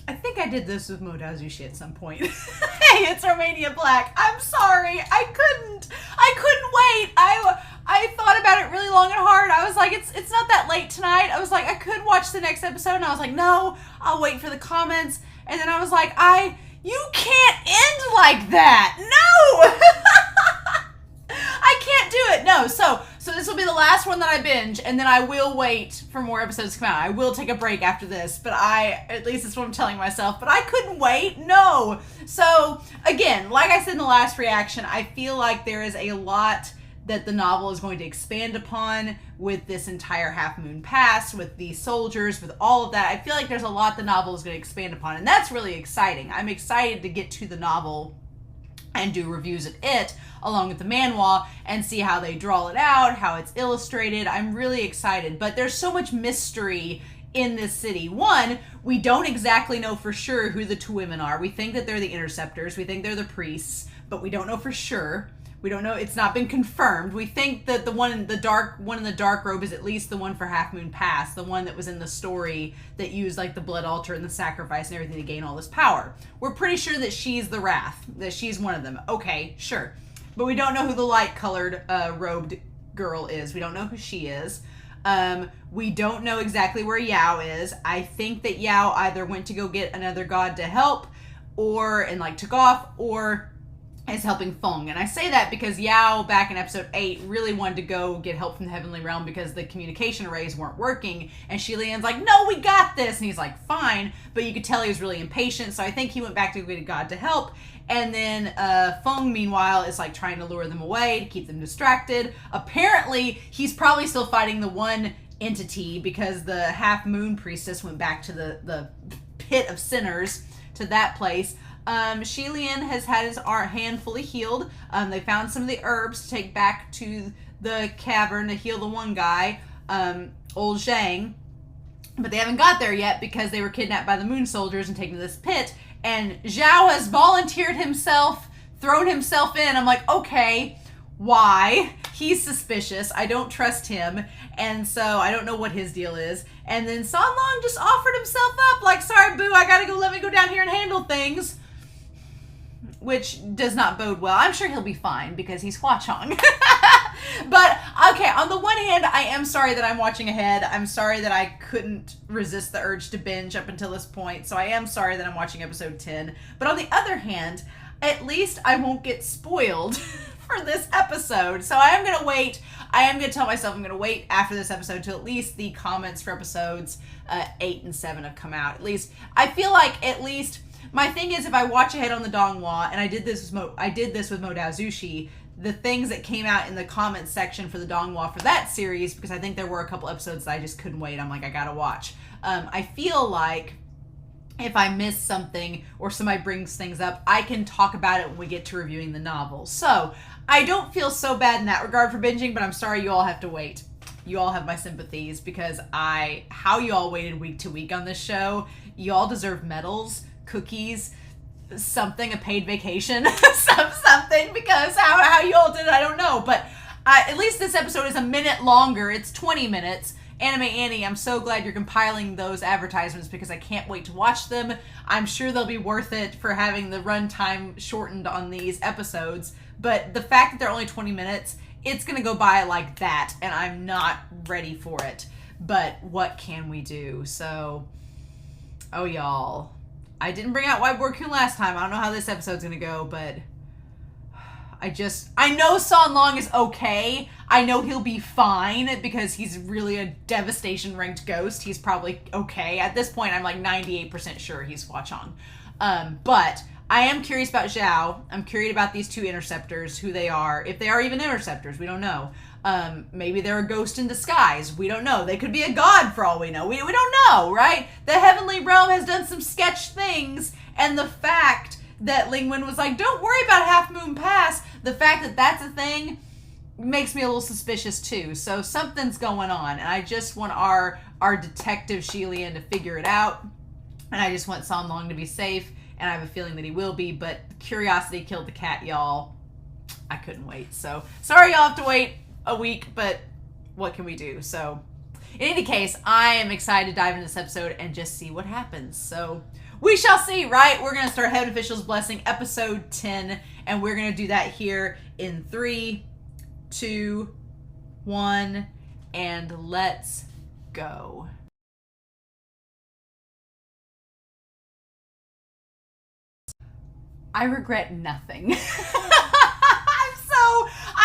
I think I did this with Modao Zushi at some point. Hey, it's Romania Black. I'm sorry. I couldn't wait. I thought about it really long and hard. I was like, it's not that late tonight. I was like, I could watch the next episode, and I was like, no, I'll wait for the comments. And then I was like, you can't end like that. No! I can't do it. No. So this will be the last one that I binge, and then I will wait for more episodes to come out. I will take a break after this, but at least that's what I'm telling myself, but I couldn't wait. No. So again, like I said in the last reaction, I feel like there is a lot that the novel is going to expand upon with this entire Half Moon Pass, with the soldiers, with all of that. I feel like there's a lot the novel is going to expand upon, and that's really exciting. I'm excited to get to the novel and do reviews of it along with the manhwa and see how they draw it out, how it's illustrated. I'm really excited, but there's so much mystery in this city. One, we don't exactly know for sure who the two women are. We think that they're the interceptors, we think they're the priests, but we don't know for sure. We don't know. It's not been confirmed. We think that the one in the dark robe is at least the one for Half Moon Pass, the one that was in the story that used like the blood altar and the sacrifice and everything to gain all this power. We're pretty sure that she's the Wrath, that she's one of them. Okay, sure. But we don't know who the light-colored robed girl is. We don't know who she is. We don't know exactly where Yao is. I think that Yao either went to go get another god to help and took off, or is helping Feng. And I say that because Yao, back in episode 8, really wanted to go get help from the Heavenly Realm because the communication arrays weren't working. And Xie Lian's like, no, we got this. And he's like, fine. But you could tell he was really impatient. So I think he went back to get a god to help. And then Feng, meanwhile, is like trying to lure them away to keep them distracted. Apparently, he's probably still fighting the one entity because the Half Moon Priestess went back to the pit of sinners, to that place. Xie Lian has had his hand fully healed. They found some of the herbs to take back to the cavern to heal the one guy, old Zhang. But they haven't got there yet because they were kidnapped by the moon soldiers and taken to this pit. And Zhao has volunteered himself, thrown himself in. I'm like, okay, why? He's suspicious. I don't trust him. And so I don't know what his deal is. And then San Long just offered himself up like, sorry, boo, I gotta go, let me go down here and handle things. Which does not bode well. I'm sure he'll be fine because he's Hua Cheng. But, okay, on the one hand, I am sorry that I'm watching ahead. I'm sorry that I couldn't resist the urge to binge up until this point. So I am sorry that I'm watching episode 10. But on the other hand, at least I won't get spoiled for this episode. So I am going to wait. I am going to tell myself I'm going to wait after this episode till at least the comments for episodes 8 and 7 have come out. At least, I feel like at least... My thing is, if I watch ahead on the Donghua, and I did this with Modao Zushi, the things that came out in the comments section for the Donghua for that series, because I think there were a couple episodes that I just couldn't wait. I'm like, I gotta watch. I feel like if I miss something or somebody brings things up, I can talk about it when we get to reviewing the novel. So I don't feel so bad in that regard for binging, but I'm sorry you all have to wait. You all have my sympathies because how you all waited week to week on this show, you all deserve medals, cookies, something, a paid vacation, something, because how you all did it, I don't know. But at least this episode is a minute longer. It's 20 minutes. Anime Annie, I'm so glad you're compiling those advertisements because I can't wait to watch them. I'm sure they'll be worth it for having the runtime shortened on these episodes. But the fact that they're only 20 minutes, it's going to go by like that, and I'm not ready for it. But what can we do? So, oh, y'all. I didn't bring out Whiteboard Kun last time. I don't know how this episode's going to go, but I know San Long is okay. I know he'll be fine because he's really a devastation ranked ghost. He's probably okay. At this point, I'm like 98% sure he's Hua Cheng. But I am curious about Zhao. I'm curious about these two interceptors, who they are. If they are even interceptors, we don't know. Maybe they're a ghost in disguise. We don't know. They could be a god for all we know. We don't know, right? The Heavenly Realm has done some sketch things, and the fact that Ling Wen was like, don't worry about Half Moon Pass, the fact that that's a thing makes me a little suspicious too. So something's going on, and I just want our detective Xie Lian to figure it out, and I just want San Long to be safe, and I have a feeling that he will be, but curiosity killed the cat, y'all. I couldn't wait. So sorry y'all have to wait a week, but what can we do? So In any case, I am excited to dive into this episode and just see what happens. So we shall see, right? We're going to start Heaven Officials Blessing episode 10, and we're going to do that here in 3, 2, 1, and let's go. I regret nothing.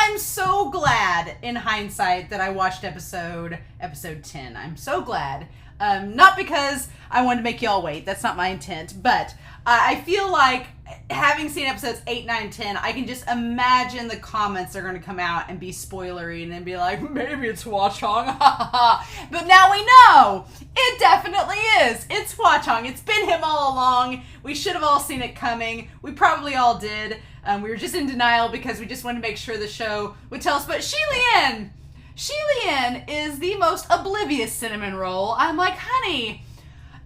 I'm so glad in hindsight that I watched episode 10. I'm so glad. Not because I wanted to make y'all wait. That's not my intent. But I feel like having seen episodes 8, 9, 10, I can just imagine the comments are going to come out and be spoilery and then be like, maybe it's Hua Cheng. But now we know. It definitely is. It's Hua Cheng. It's been him all along. We should have all seen it coming. We probably all did. We were just in denial because we just wanted to make sure the show would tell us. But Xie Lian is the most oblivious cinnamon roll. I'm like, honey,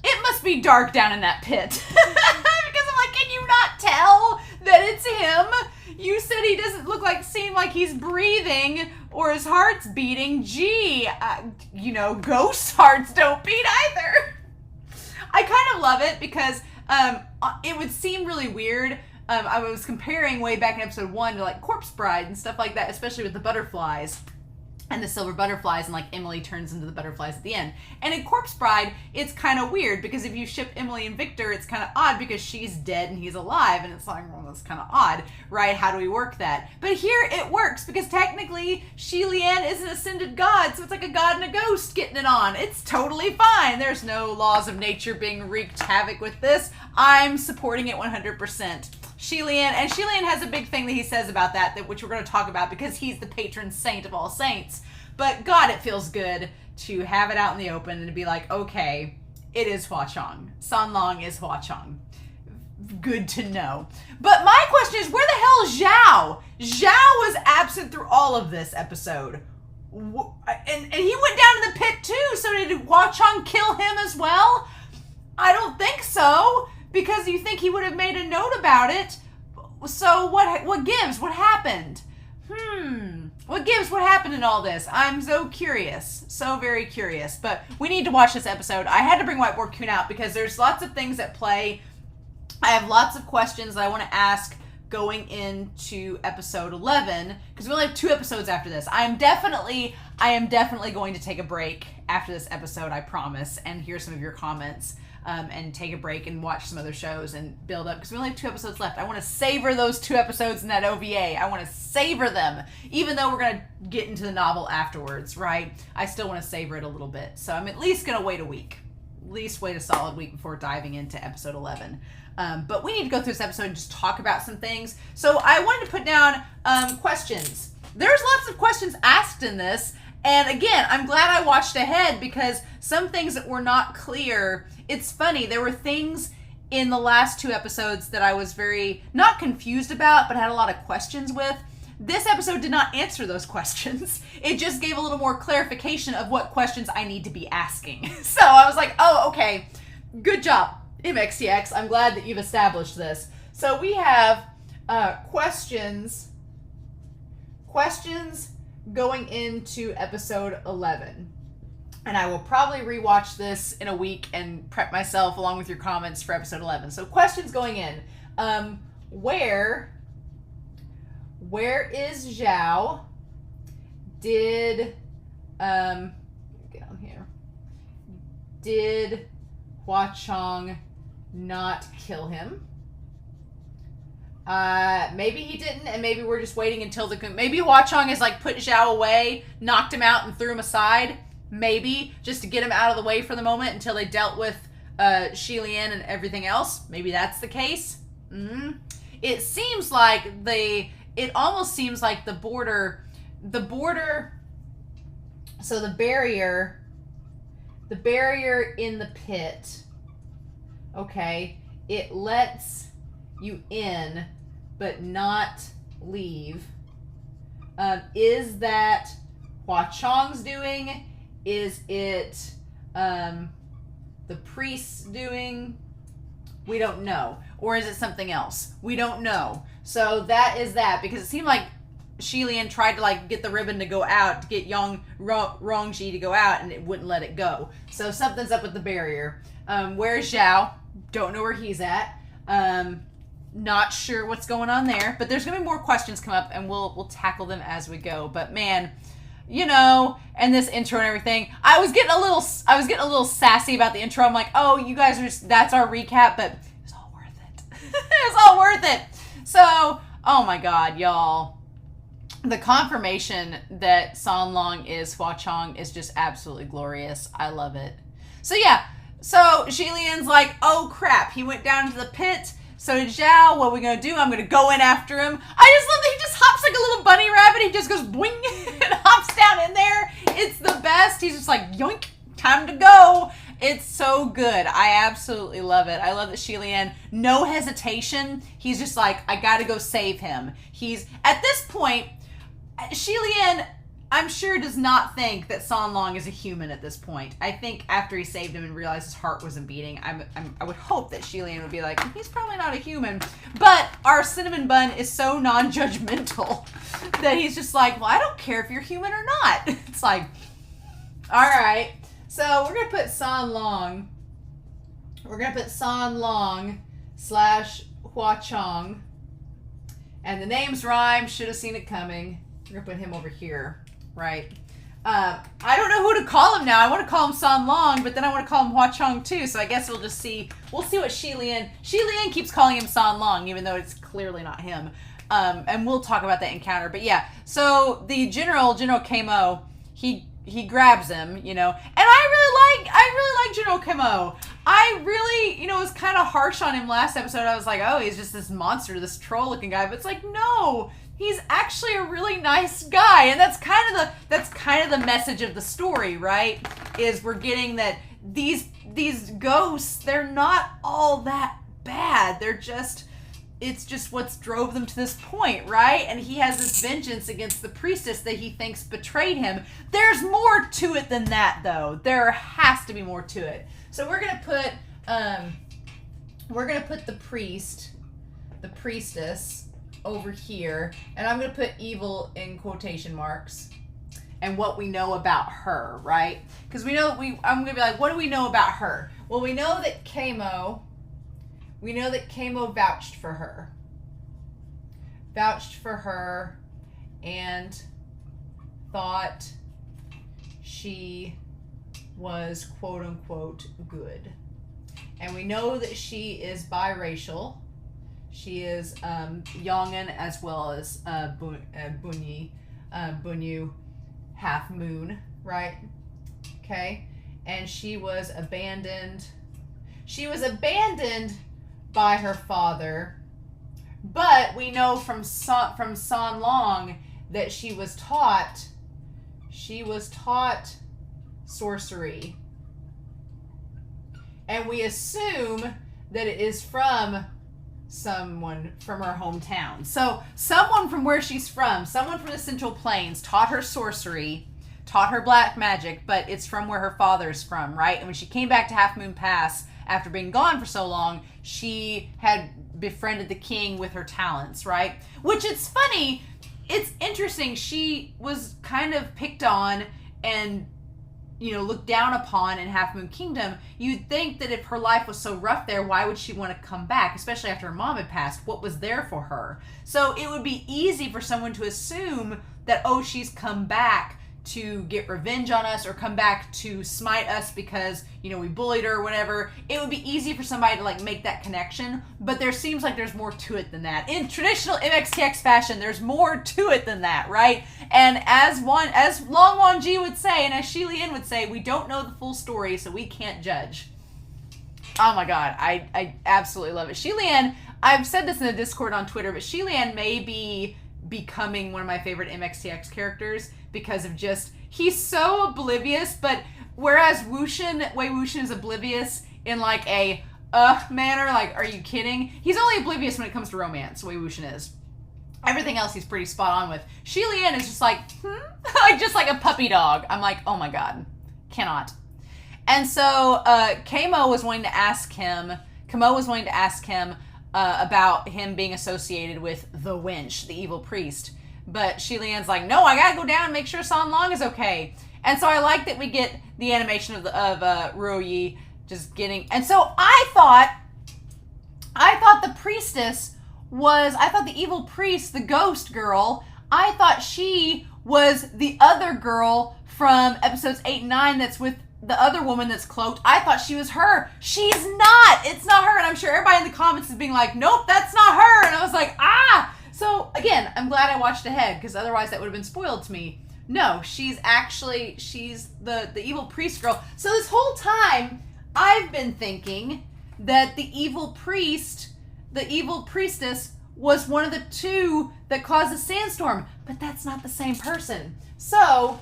it must be dark down in that pit. Because I'm like, can you not tell that it's him? You said he doesn't seem like he's breathing or his heart's beating. Gee, ghost hearts don't beat either. I kind of love it because it would seem really weird. I was comparing way back in episode 1 to like Corpse Bride and stuff like that, especially with the butterflies and the silver butterflies, and like Emily turns into the butterflies at the end. And in Corpse Bride, it's kind of weird because if you ship Emily and Victor, it's kind of odd because she's dead and he's alive, and it's like, well, that's kind of odd, right? How do we work that? But here it works because technically Xie Lian is an ascended god, so it's like a god and a ghost getting it on. It's totally fine. There's no laws of nature being wreaked havoc with this. I'm supporting it 100%. Xie Lian, and Xie Lian has a big thing that he says about that which we're going to talk about because he's the patron saint of all saints. But God, it feels good to have it out in the open and to be like, okay, it is Hua Cheng. San Long is Hua Cheng. Good to know. But my question is, where the hell is Zhao? Zhao was absent through all of this episode. And he went down to the pit too, so did Hua Cheng kill him as well? I don't think so. Because you think he would have made a note about it. So what gives? What happened? What gives? What happened in all this? I'm so curious. So very curious. But we need to watch this episode. I had to bring Whiteboard Coon out because there's lots of things at play. I have lots of questions that I want to ask going into episode 11. Because we only have 2 episodes after this. I am definitely going to take a break after this episode, I promise. And hear some of your comments. And take a break and watch some other shows and build up because we only have 2 episodes left. I want to savor those 2 episodes in that OVA. I want to savor them, even though we're going to get into the novel afterwards, right? I still want to savor it a little bit. So I'm at least going to wait a week, at least wait a solid week before diving into episode 11. But we need to go through this episode and just talk about some things. So I wanted to put down questions. There's lots of questions asked in this. And again, I'm glad I watched ahead because some things that were not clear. It's funny, there were things in the last 2 episodes that I was very, not confused about, but had a lot of questions with. This episode did not answer those questions. It just gave a little more clarification of what questions I need to be asking. So I was like, oh, okay, good job, MXTX. I'm glad that you've established this. So we have questions going into episode 11. And I will probably rewatch this in a week and prep myself along with your comments for episode 11. So questions going in. Where is Zhao? Did, get on here. Did Hua Cheng not kill him? Maybe he didn't, and maybe we're just waiting until maybe Hua Cheng has like put Zhao away, knocked him out, and threw him aside. Maybe just to get him out of the way for the moment until they dealt with Xie Lian and everything else. Maybe that's the case. It seems like it almost seems like the border. So the barrier in the pit. Okay, it lets you in, but not leave. Is that Hua Cheng's doing? Is it the priest's doing? We don't know. Or is it something else? We don't know. So that is that, because it seemed like Xie Lian tried to like get the ribbon to go out, to get Rongji to go out, and it wouldn't let it go. So something's up with the barrier. Where's Zhao? Don't know where he's at. Not sure what's going on there, but there's gonna be more questions come up, and we'll tackle them as we go. But man, you know, and this intro and everything, I was getting a little sassy about the intro. I'm like, oh, you guys are just, that's our recap, but it was all worth it. It was all worth it. So, oh my God, y'all, the confirmation that Sanlong is Hua Cheng is just absolutely glorious. I love it. So yeah, so Xie Lian's like, oh crap, he went down into the pit. So did Zhao. What are we going to do? I'm going to go in after him. I just love that he just hops like a little bunny rabbit. He just goes boing and hops down in there. It's the best. He's just like, yoink, time to go. It's so good. I absolutely love it. I love that Xie Lian, no hesitation. He's just like, I got to go save him. He's, at this point, Xie Lian, I'm sure, does not think that Sanlong is a human at this point. I think after he saved him and realized his heart wasn't beating, I would hope that Xie Lian would be like, he's probably not a human. But our cinnamon bun is so non-judgmental that he's just like, well, I don't care if you're human or not. It's like, all right. So we're going to put Sanlong. We're going to put Sanlong / Hua Cheng. And the names rhyme. Should have seen it coming. We're going to put him over here. Right. I don't know who to call him now. I want to call him Sanlong, but then I want to call him Hua Cheng too. So I guess we'll just see. We'll see what Xie Lian. Xie Lian keeps calling him Sanlong, even though it's clearly not him. And we'll talk about that encounter. But yeah. So the General Kamo, he grabs him, you know, and I really like General Kamo. I really, you know, was kind of harsh on him last episode. I was like, oh, he's just this monster, this troll looking guy. But it's like, no. He's actually a really nice guy, and that's kind of the message of the story, right? Is we're getting that these ghosts, they're not all that bad. It's just what's drove them to this point, right? And he has this vengeance against the priestess that he thinks betrayed him. There's more to it than that, though. There has to be more to it. So we're gonna put the priestess over here, and I'm going to put evil in quotation marks, and what we know about her, right? Because I'm going to be like, what do we know about her? Well, we know that Kamo vouched for her and thought she was quote unquote good. And we know that she is biracial. She is Yongin as well as Bunyu, half moon, right? Okay, and she was abandoned. She was abandoned by her father, but we know from Sanlong that she was taught sorcery, and we assume that it is from someone from her hometown. So someone from where she's from, someone from the Central Plains taught her sorcery, taught her black magic, but it's from where her father's from, right? And when she came back to Half Moon Pass after being gone for so long, she had befriended the king with her talents, right? Which it's funny, it's interesting. She was kind of picked on and, you know, looked down upon in Half Moon Kingdom. You'd think that if her life was so rough there, why would she want to come back, especially after her mom had passed? What was there for her? So it would be easy for someone to assume that, oh, she's come back to get revenge on us or come back to smite us because, you know, we bullied her or whatever. It would be easy for somebody to like make that connection, but there seems like there's more to it than that. In traditional MXTX fashion, there's more to it than that, right? And as Long Wangji would say, and as Xie Lian would say, we don't know the full story, so we can't judge. Oh my God, I absolutely love it. Xie Lian, I've said this in the Discord on Twitter, but Xie Lian may be becoming one of my favorite MXTX characters because of just, he's so oblivious, but whereas Wei Wuxian is oblivious in like a manner, like, are you kidding? He's only oblivious when it comes to romance, Wei Wuxian is. Everything else he's pretty spot on with. Xie Lian is just like, like just like a puppy dog. I'm like, oh my God, cannot. And so Kamo was wanting to ask him about him being associated with the wench, the evil priest. But Xie Lian's like, no, I gotta go down and make sure San Long is okay. And so I like that we get the animation of Ruoyi just getting... And so I thought the priestess was... I thought the evil priest, the ghost girl, I thought she was the other girl from episodes 8 and 9 that's with the other woman that's cloaked. I thought she was her. She's not. It's not her. And I'm sure everybody in the comments is being like, nope, that's not her. And I was like, ah. So again, I'm glad I watched ahead because otherwise that would have been spoiled to me. No, she's the evil priest girl. So this whole time I've been thinking that the evil priestess was one of the two that caused the sandstorm, but that's not the same person. So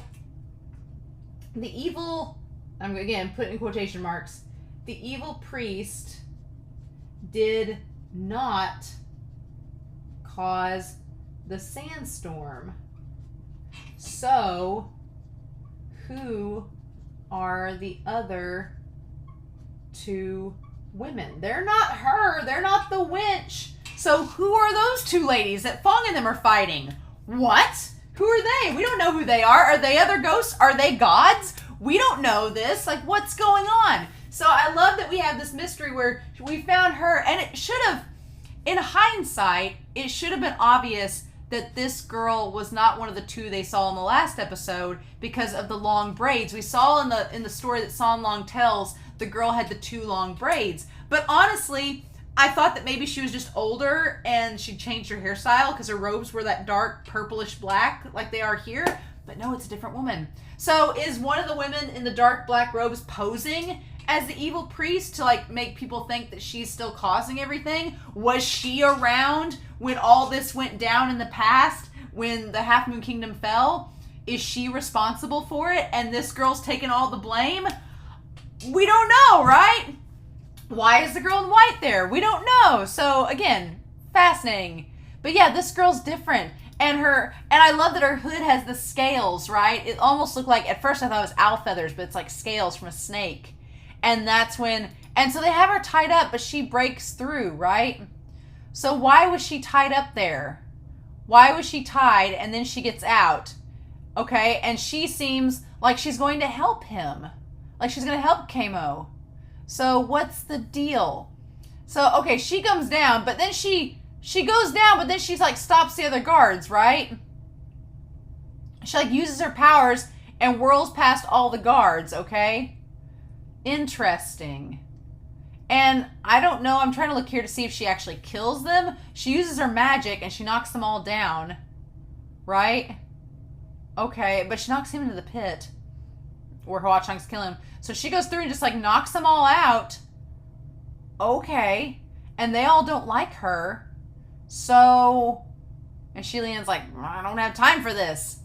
the evil, I'm again putting in quotation marks, the evil priest did not cause the sandstorm. So who are the other two women? They're not her. They're not the winch. So who are those two ladies that Fong and them are fighting? What? Who are they? We don't know who they are. Are they other ghosts? Are they gods? We don't know this. Like, what's going on? So I love that we have this mystery where we found her, and it should have, in hindsight, it should have been obvious that this girl was not one of the two they saw in the last episode because of the long braids. We saw in the story that San Long tells, the girl had the 2 long braids. But honestly, I thought that maybe she was just older and she changed her hairstyle because her robes were that dark purplish black like they are here. But no, it's a different woman. So is one of the women in the dark black robes posing as the evil priest to like make people think that she's still causing everything? Was she around when all this went down in the past, when the Half Moon Kingdom fell? Is she responsible for it and this girl's taking all the blame? We don't know, right? Why is the girl in white there? We don't know. So again, fascinating. But yeah, this girl's different. And I love that her hood has the scales, right? It almost looked like, at first I thought it was owl feathers, but it's like scales from a snake. And that's when, and so they have her tied up, but she breaks through, right? So why was she tied up there? Why was she tied and then she gets out? Okay, and she seems like she's going to help him. Like she's going to help Kamo. So what's the deal? So, okay, she comes down, but then she goes down, but then she's like stops the other guards, right? She like uses her powers and whirls past all the guards, okay? Interesting. And I don't know, I'm trying to look here to see if she actually kills them. She uses her magic and she knocks them all down, right? Okay, but she knocks him into the pit where Hua Cheng's killing him. So she goes through and just like knocks them all out. Okay. And they all don't like her. So, and Xie Lian's like, I don't have time for this.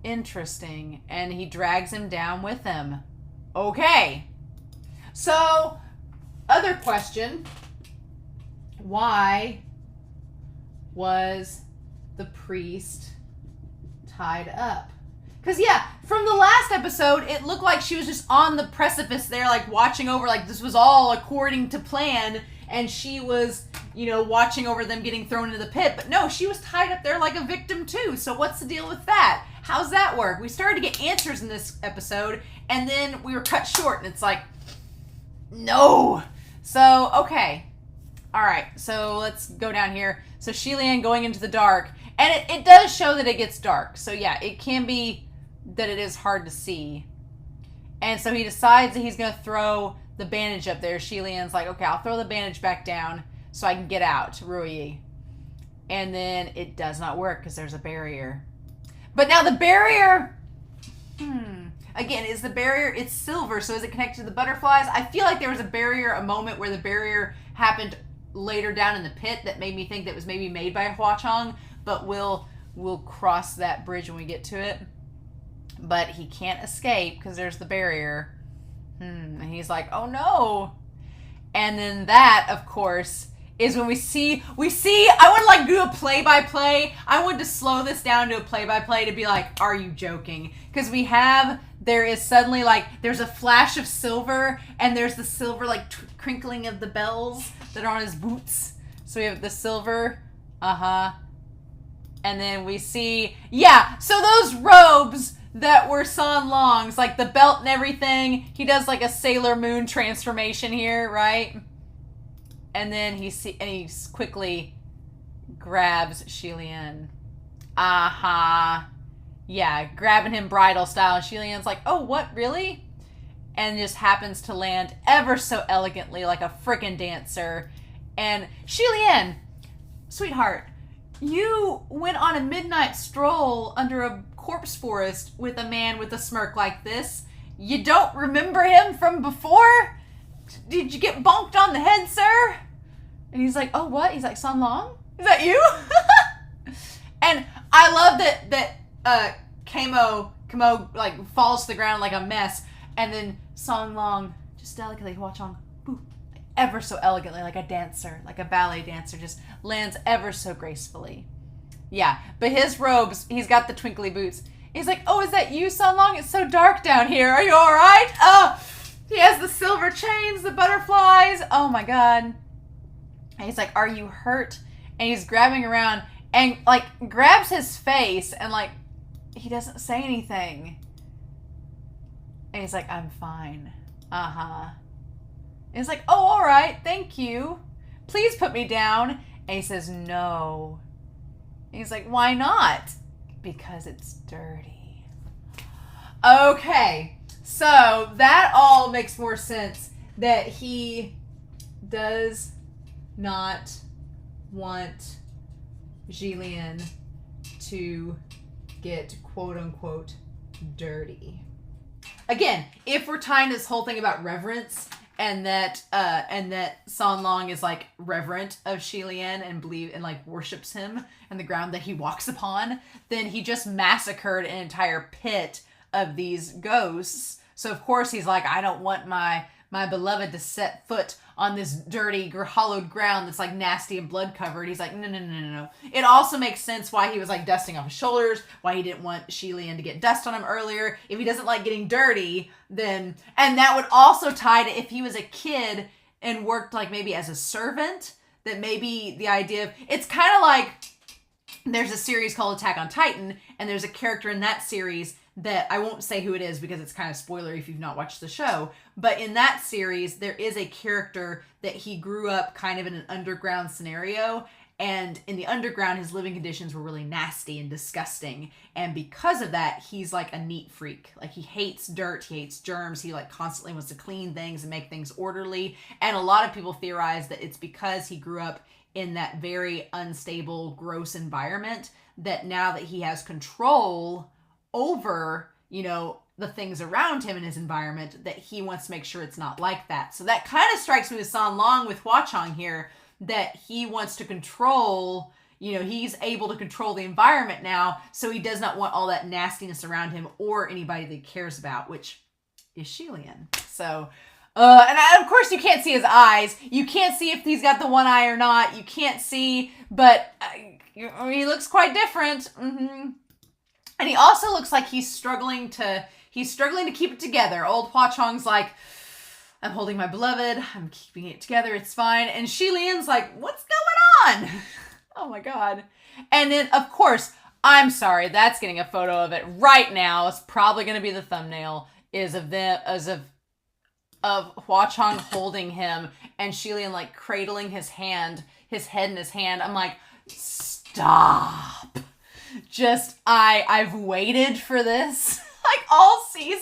Interesting. And he drags him down with him. Okay. So, other question. Why was the priest tied up? Because, yeah, from the last episode, it looked like she was just on the precipice there, like, watching over, like, this was all according to plan, and she was, you know, watching over them getting thrown into the pit. But no, she was tied up there like a victim, too. So what's the deal with that? How's that work? We started to get answers in this episode, and then we were cut short, and it's like, no. So, okay. All right, so let's go down here. So Xie Lian going into the dark, and it does show that it gets dark. So, yeah, it can be that it is hard to see. And so he decides that he's going to throw the bandage up there. Xie Lian's like, okay, I'll throw the bandage back down so I can get out to Ruoyi. And then it does not work because there's a barrier. But now the barrier, again, is the barrier, it's silver, so is it connected to the butterflies? I feel like there was a moment where the barrier happened later down in the pit that made me think that was maybe made by Hua Cheng, but we'll cross that bridge when we get to it. But he can't escape because there's the barrier. And he's like, oh no. And then that, of course, is when we see, I want to like do a play-by-play. I want to slow this down to a play-by-play to be like, are you joking? Because there is suddenly like, there's a flash of silver and there's the silver like crinkling of the bells that are on his boots. So we have the silver, And then we see, yeah, so those robes that were San Long's, like the belt and everything, he does like a Sailor Moon transformation here, right? And then he quickly grabs Xie Lian. Yeah, grabbing him bridal style. Xie Lian's like, oh, what, really? And just happens to land ever so elegantly like a frickin' dancer. And Xie Lian, sweetheart, you went on a midnight stroll under a corpse forest with a man with a smirk like this. You don't remember him from before? Did you get bonked on the head, sir? And he's like, oh, what? He's like, San Long? Is that you? And I love that Kamo like falls to the ground like a mess, and then San Long just delicately, Hua Cheng, ever so elegantly, like a dancer, like a ballet dancer, just lands ever so gracefully. Yeah, but his robes, he's got the twinkly boots. He's like, oh, is that you, San Long? It's so dark down here. Are you all right? Oh, he has the silver chains, the butterflies. Oh my God. And he's like, are you hurt? And he's grabbing around and like grabs his face and like, he doesn't say anything. And he's like, I'm fine. And he's like, oh, all right, thank you. Please put me down. And he says, no. And he's like, why not? Because it's dirty. Okay, so that all makes more sense, that he does not want Xie Lian to get quote unquote dirty. Again, if we're tying this whole thing about reverence, and that San Long is like reverent of Xie Lian and like worships him and the ground that he walks upon, then he just massacred an entire pit of these ghosts. So of course he's like, I don't want my beloved to set foot on this dirty, hollowed ground that's like nasty and blood covered. He's like, no. It also makes sense why he was like dusting off his shoulders, why he didn't want Xie Lian to get dust on him earlier. If he doesn't like getting dirty, then, and that would also tie to if he was a kid and worked like maybe as a servant, that maybe the idea of, it's kind of like, there's a series called Attack on Titan, and there's a character in that series that I won't say who it is because it's kind of spoilery if you've not watched the show. But in that series, there is a character that he grew up kind of in an underground scenario. And in the underground, his living conditions were really nasty and disgusting. And because of that, he's like a neat freak. Like he hates dirt, he hates germs. He like constantly wants to clean things and make things orderly. And a lot of people theorize that it's because he grew up in that very unstable, gross environment, that now that he has control over, the things around him in his environment, that he wants to make sure it's not like that. So that kind of strikes me with San Long with Hua Cheng here, that he wants to control, he's able to control the environment now, so he does not want all that nastiness around him or anybody that he cares about, which is Xie Lian. So, of course you can't see his eyes. You can't see if he's got the one eye or not. You can't see, but he looks quite different. And he also looks like he's struggling to keep it together. Old Hua Cheng's like, I'm holding my beloved, I'm keeping it together, it's fine. And Xie Lian's like, what's going on? Oh my God. And then, of course, I'm sorry, that's getting a photo of it right now. It's probably going to be the thumbnail, is of them, of Hua Cheng holding him and Xie Lian like cradling his head in his hand. I'm like, stop. Just, I've waited for this like all season,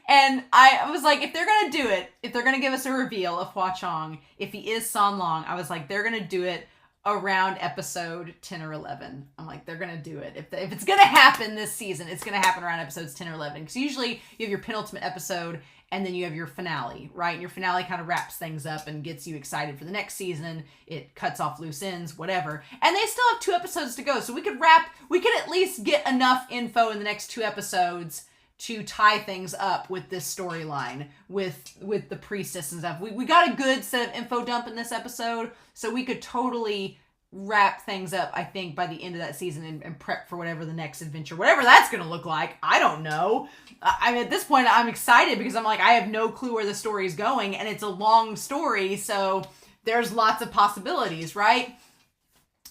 and I was like, if they're gonna do it, if they're gonna give us a reveal of Hua Cheng, if he is San Long, I was like, they're gonna do it around episode 10 or 11. I'm like, they're gonna do it. If it's gonna happen this season, it's gonna happen around episodes 10 or 11, because usually you have your penultimate episode and then you have your finale, right? And your finale kind of wraps things up and gets you excited for the next season. It cuts off loose ends, whatever. And they still have 2 episodes to go. So we could at least get enough info in the next 2 episodes to tie things up with this storyline, with the priestess and stuff. We got a good set of info dump in this episode, so we could totally wrap things up, I think, by the end of that season and prep for whatever the next adventure, whatever that's going to look like. I don't know. I mean, at this point, I'm excited because I'm like, I have no clue where the story is going, and it's a long story, so there's lots of possibilities, right?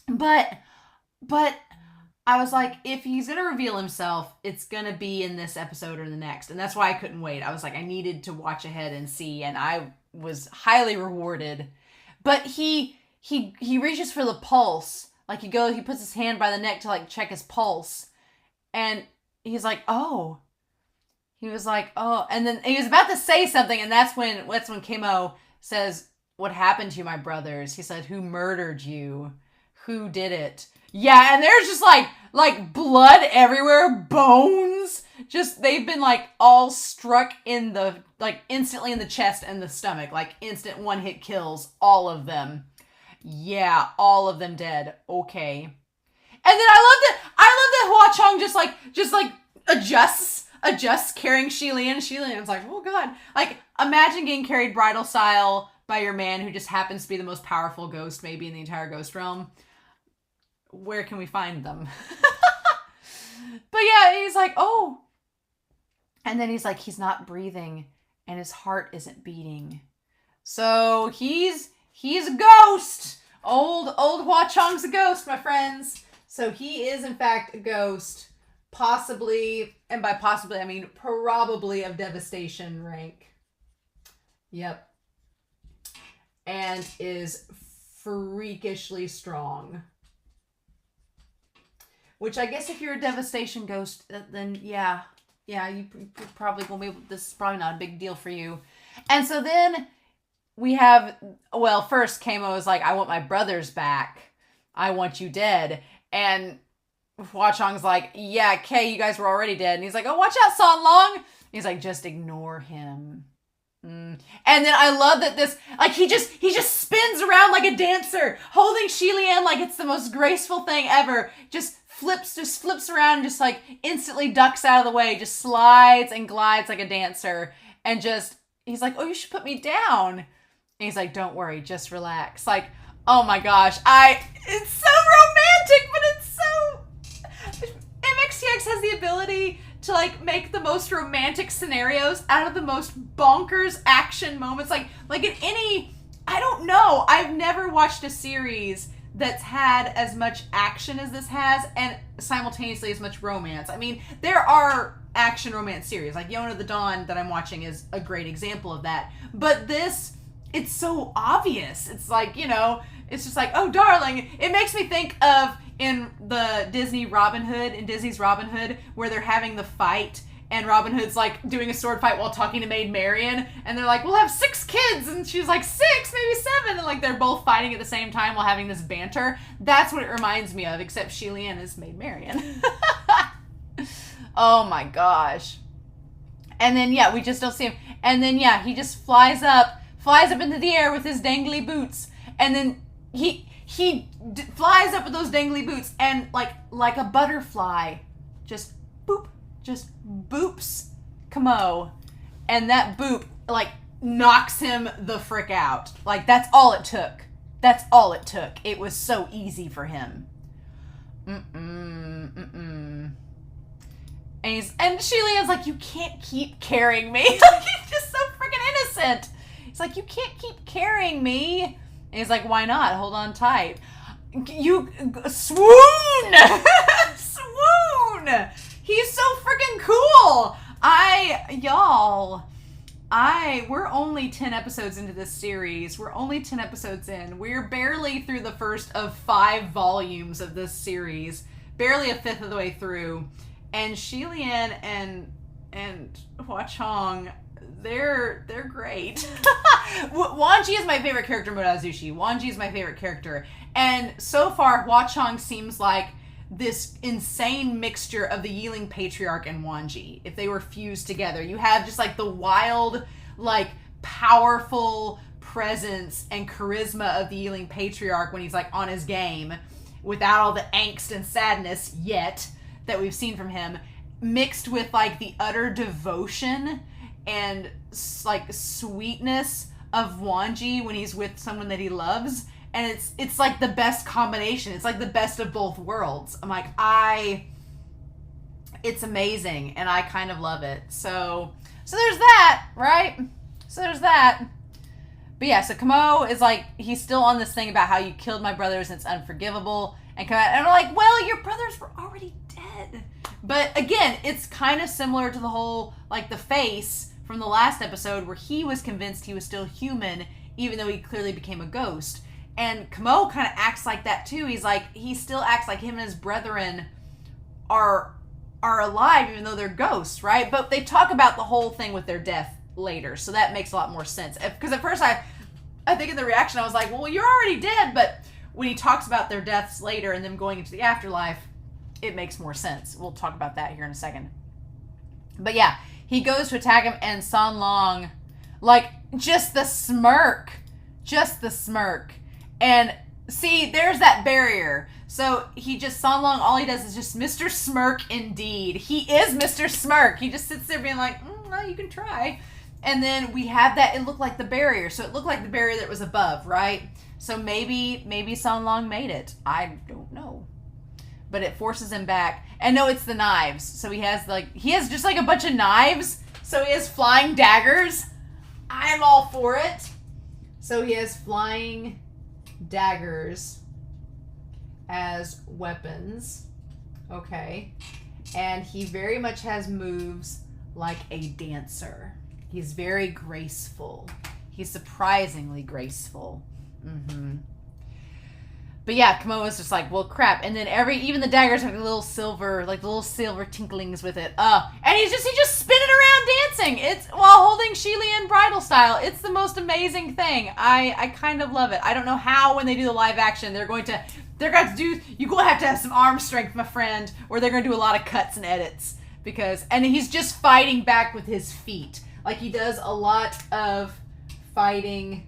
But I was like, if he's gonna reveal himself, it's gonna be in this episode or the next, and that's why I couldn't wait. I was like, I needed to watch ahead and see, and I was highly rewarded. But he reaches for the pulse, like he puts his hand by the neck to like check his pulse, and he's like, oh. He was like, oh, and then he was about to say something, and that's when Kimo says, what happened to my brothers? He said, who murdered you? Who did it? Yeah, and there's just like blood everywhere, bones. Just, they've been like all struck in the, like instantly in the chest and the stomach. Like instant one hit kills, all of them. Yeah, all of them dead. Okay. And then I love that Hua Cheng just like adjusts carrying Xie Lian. Xie Lian's like, oh god. Like, imagine getting carried bridal style by your man who just happens to be the most powerful ghost maybe in the entire ghost realm. Where can we find them? But yeah, he's like, oh. And then he's like, he's not breathing and his heart isn't beating. So he's a ghost. Old Hua Cheng's a ghost, my friends. So he is in fact a ghost. Possibly, and by possibly I mean probably of devastation rank. Yep. And is freakishly strong. Which I guess if you're a devastation ghost, then yeah, you probably won't be able, this is probably not a big deal for you. And so then we have, well, first Kamo is like, I want my brothers back. I want you dead. And Hua Cheng's like, yeah, Kay, you guys were already dead. And he's like, oh, watch out, San Long. He's like, just ignore him. And then I love that this, like, he just spins around like a dancer, holding Xie Lian like it's the most graceful thing ever. Just flips around and just like instantly ducks out of the way, just slides and glides like a dancer. And just, he's like, oh, you should put me down. And he's like, don't worry, just relax. Like, oh my gosh, it's so romantic, but it's so, MXTX has the ability to like make the most romantic scenarios out of the most bonkers action moments. Like in any, I don't know, I've never watched a series that's had as much action as this has and simultaneously as much romance. I mean, there are action romance series, like Yona the Dawn that I'm watching is a great example of that. But this, it's so obvious. It's like, you know, it's just like, oh, darling. It makes me think of in the Disney's Robin Hood, where they're having the fight and Robin Hood's like doing a sword fight while talking to Maid Marian, and they're like, we'll have 6 kids, and she's like, 6, maybe 7, and like they're both fighting at the same time while having this banter. That's what it reminds me of, except Xie Lian is Maid Marian. Oh my gosh. And then yeah, we just don't see him. And then yeah, he just flies up into the air with his dangly boots, and then he flies up with those dangly boots, and like a butterfly, just boop, just boops Kamo, and that boop like knocks him the frick out. Like that's all it took. It was so easy for him. And Xie Lian's like, you can't keep carrying me. Like, he's just so freaking innocent. He's like, you can't keep carrying me. And he's like, why not? Hold on tight. You swoon! Swoon! He's so freaking cool. We're only 10 episodes into this series. We're only 10 episodes in. We're barely through the first of 5 volumes of this series. Barely a fifth of the way through. And Xie Lian and Hua Cheng, they're great. Wanji is my favorite character in Modazushi. Wanji is my favorite character. And so far, Hua Cheng seems like this insane mixture of the Yiling Patriarch and Wanji. If they were fused together, you have just like the wild, like powerful presence and charisma of the Yiling Patriarch when he's like on his game, without all the angst and sadness yet that we've seen from him, mixed with like the utter devotion and like sweetness of Wanji when he's with someone that he loves. And it's like the best combination. It's like the best of both worlds. I'm like, it's amazing, and I kind of love it. So there's that, right? So there's that. But yeah, so Kamo is like, he's still on this thing about how you killed my brothers and it's unforgivable. and come out. And I'm like, well, your brothers were already dead. But again, it's kind of similar to the whole, like, the face from the last episode where he was convinced he was still human, even though he clearly became a ghost. And Kamo kind of acts like that too. He still acts like him and his brethren are alive, even though they're ghosts, right? But they talk about the whole thing with their death later, so that makes a lot more sense. Because at first I think in the reaction I was like, well, you're already dead, but when he talks about their deaths later and them going into the afterlife, it makes more sense. We'll talk about that here in a second. But yeah, he goes to attack him, and San Long, like, just the smirk. And see, there's that barrier. So San Long, all he does is just Mr. Smirk indeed. He is Mr. Smirk. He just sits there being like, well, you can try. And then we have that, it looked like the barrier. So it looked like the barrier that was above, right? So maybe San Long made it. I don't know. But it forces him back. And no, it's the knives. So he has just like a bunch of knives. So he has flying daggers. I'm all for it. So he has flying daggers as weapons. Okay. And he very much has moves like a dancer. He's very graceful. He's surprisingly graceful. Mm-hmm. But yeah, Kamoa's just like, well, crap. And then even the daggers have little silver tinklings with it. And he's just spinning around dancing. It's while holding Xie Lian bridal style. It's the most amazing thing. I kind of love it. I don't know how when they do the live action you're going to have some arm strength, my friend, or they're going to do a lot of cuts and edits and he's just fighting back with his feet. Like he does a lot of fighting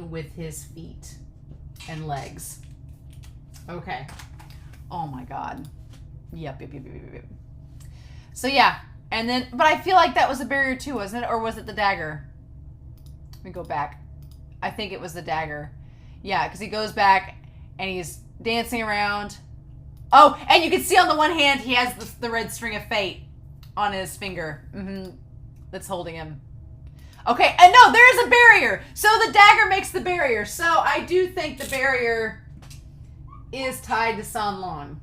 with his feet and legs. Okay. Oh my God. Yep. So yeah, but I feel like that was a barrier too, wasn't it? Or was it the dagger? Let me go back. I think it was the dagger. Yeah, because he goes back and he's dancing around. Oh, and you can see on the one hand he has the red string of fate on his finger. Mm-hmm. That's holding him. Okay, and no, there is a barrier. So the dagger makes the barrier. So I do think the barrier is tied to San Long.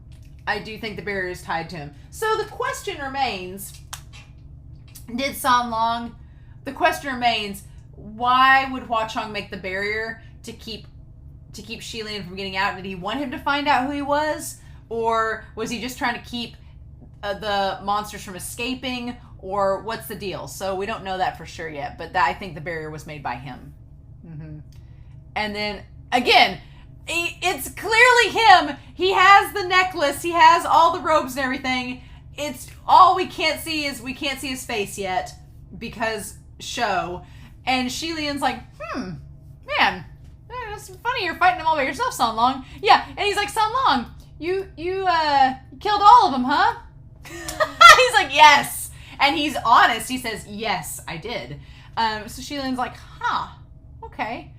I do think the barrier is tied to him. So the question remains, why would Hua Cheng make the barrier to keep Xie Lian from getting out? Did he want him to find out who he was? Or was he just trying to keep the monsters from escaping? Or what's the deal? So we don't know that for sure yet. But I think the barrier was made by him. Mm-hmm. And then, again, it's clearly him. He has the necklace. He has all the robes and everything. It's all we can't see his face yet. Because show. And Xie Lian's like, man, it's funny you're fighting them all by yourself, San Long. Yeah, and he's like, San Long, you killed all of them, huh? He's like, yes. And he's honest. He says, yes, I did. So Xie Lian's like, okay.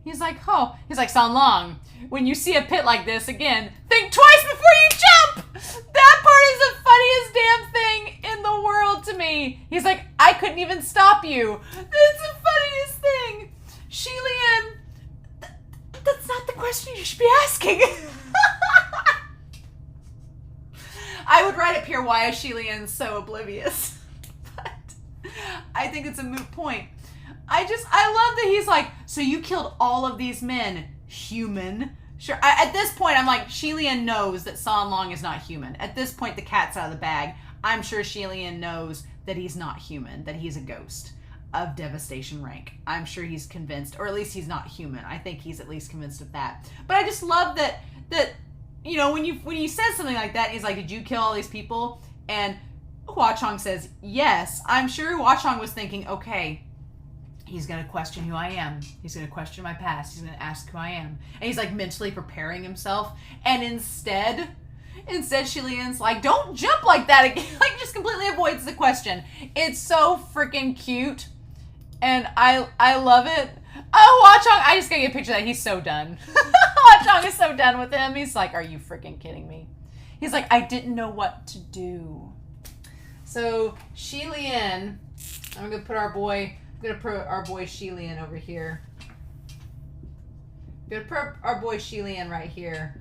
He's like, San Long, when you see a pit like this, again, think twice before you jump! That part is the funniest damn thing in the world to me. He's like, I couldn't even stop you. That's the funniest thing. Xie Lian, that's not the question you should be asking. I would write up here, why is Xie Lian so oblivious? But I think it's a moot point. I love that he's like, so you killed all of these men, human. Sure. At this point, I'm like, Xie Lian knows that San Long is not human. At this point, the cat's out of the bag. I'm sure Xie Lian knows that he's not human, that he's a ghost of devastation rank. I'm sure he's convinced, or at least he's not human. I think he's at least convinced of that. But I just love that you know, when you said something like that, he's like, did you kill all these people? And Hua Cheng says, yes. I'm sure Hua Cheng was thinking, okay, he's going to question who I am. He's going to question my past. He's going to ask who I am. And he's like mentally preparing himself. And instead Xie Lian's like, don't jump like that again. Like, just completely avoids the question. It's so freaking cute. And I love it. Oh, Hua Cheng, I just gotta get a picture of that. He's so done. Hua Cheng is so done with him. He's like, are you freaking kidding me? He's like, I didn't know what to do. So Xie Lian, I'm gonna put our boy Xie Lian over here. Good for our boy Xie Lian right here.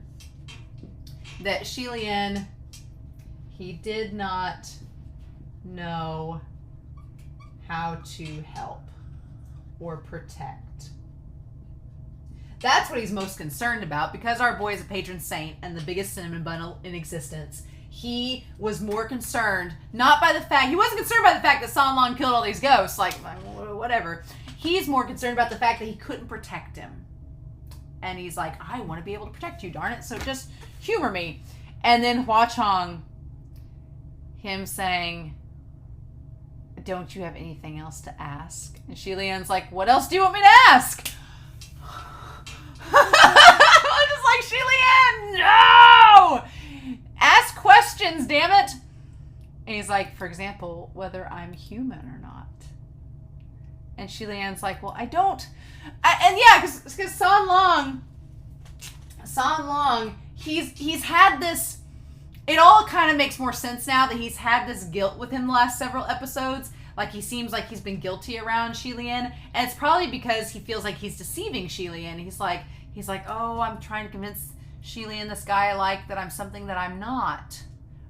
That Xie Lian, he did not know how to help or protect. That's what he's most concerned about, because our boy is a patron saint and the biggest cinnamon bun in existence. He was more concerned, he wasn't concerned by the fact that San Long killed all these ghosts, like, whatever. He's more concerned about the fact that he couldn't protect him. And he's like, I want to be able to protect you, darn it, so just humor me. And then Hua Cheng, him saying, don't you have anything else to ask? And Xie Lian's like, what else do you want me to ask? I'm just like, Xie Lian, no! Ask questions, damn it! And he's like, for example, whether I'm human or not. And Xie Lian's like, well, I don't. And yeah, because San Long, he's had this. It all kind of makes more sense now that he's had this guilt with him the last several episodes. Like, he seems like he's been guilty around Xie Lian, and it's probably because he feels like he's deceiving Xie Lian. He's like, oh, I'm trying to convince Xie Lian, this guy I like, that I'm something that I'm not,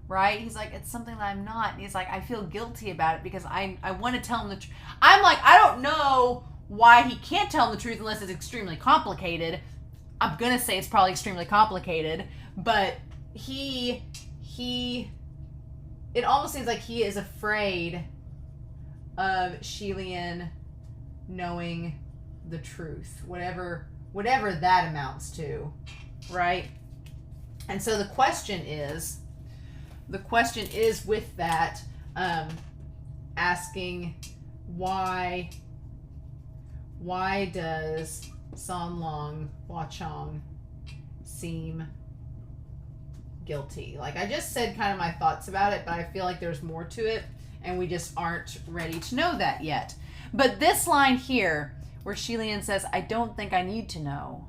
right? He's like, it's something that I'm not. And he's like, I feel guilty about it because I want to tell him the truth. I'm like, I don't know why he can't tell him the truth unless it's extremely complicated. I'm gonna say it's probably extremely complicated, but it almost seems like he is afraid of Xie Lian knowing the truth, whatever that amounts to, right? And so the question is with that, asking why does San Long Hua Cheng seem guilty? Like, I just said kind of my thoughts about it, but I feel like there's more to it, and we just aren't ready to know that yet. But this line here, where Xie Lian says, I don't think I need to know.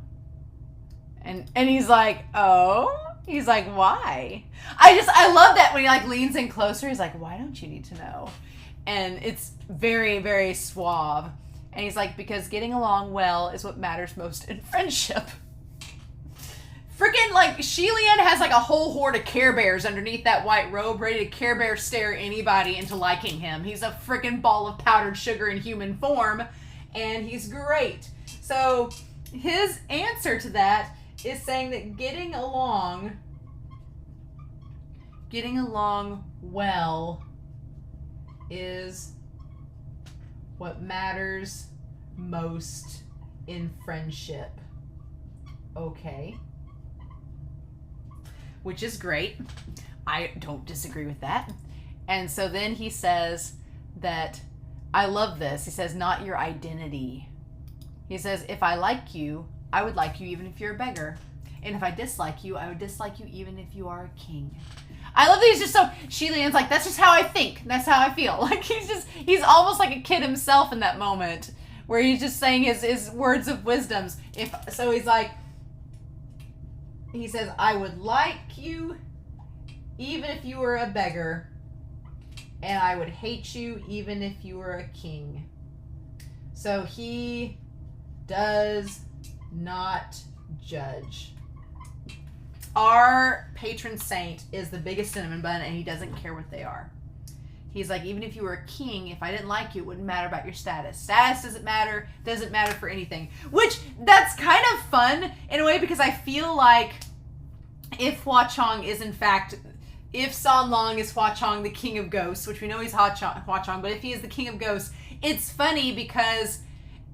And he's like, oh? He's like, why? I love that when he like leans in closer, he's like, why don't you need to know? And it's very, very suave. And he's like, because getting along well is what matters most in friendship. Freaking, like, Xie Lian has, like, a whole horde of Care Bears underneath that white robe, ready to Care Bear stare anybody into liking him. He's a freaking ball of powdered sugar in human form, and he's great. So, his answer to that is saying that getting along well is what matters most in friendship. Okay. Which is great. I don't disagree with that. And so then he says that, I love this. He says, not your identity. He says, if I like you, I would like you even if you're a beggar. And if I dislike you, I would dislike you even if you are a king. I love that he's just so, Xie Lian's like, that's just how I think. That's how I feel. Like, he's almost like a kid himself in that moment, where he's just saying his words of wisdoms. So he's like, he says, I would like you even if you were a beggar, and I would hate you even if you were a king. So he does not judge. Our patron saint is the biggest cinnamon bun, and he doesn't care what they are. He's like, even if you were a king, if I didn't like you, it wouldn't matter about your status. Status doesn't matter for anything. Which, that's kind of fun in a way, because I feel like if Hua Cheng is in fact, if San Long is Hua Cheng, the king of ghosts, which we know he's Hua Cheng, but if he is the king of ghosts, it's funny because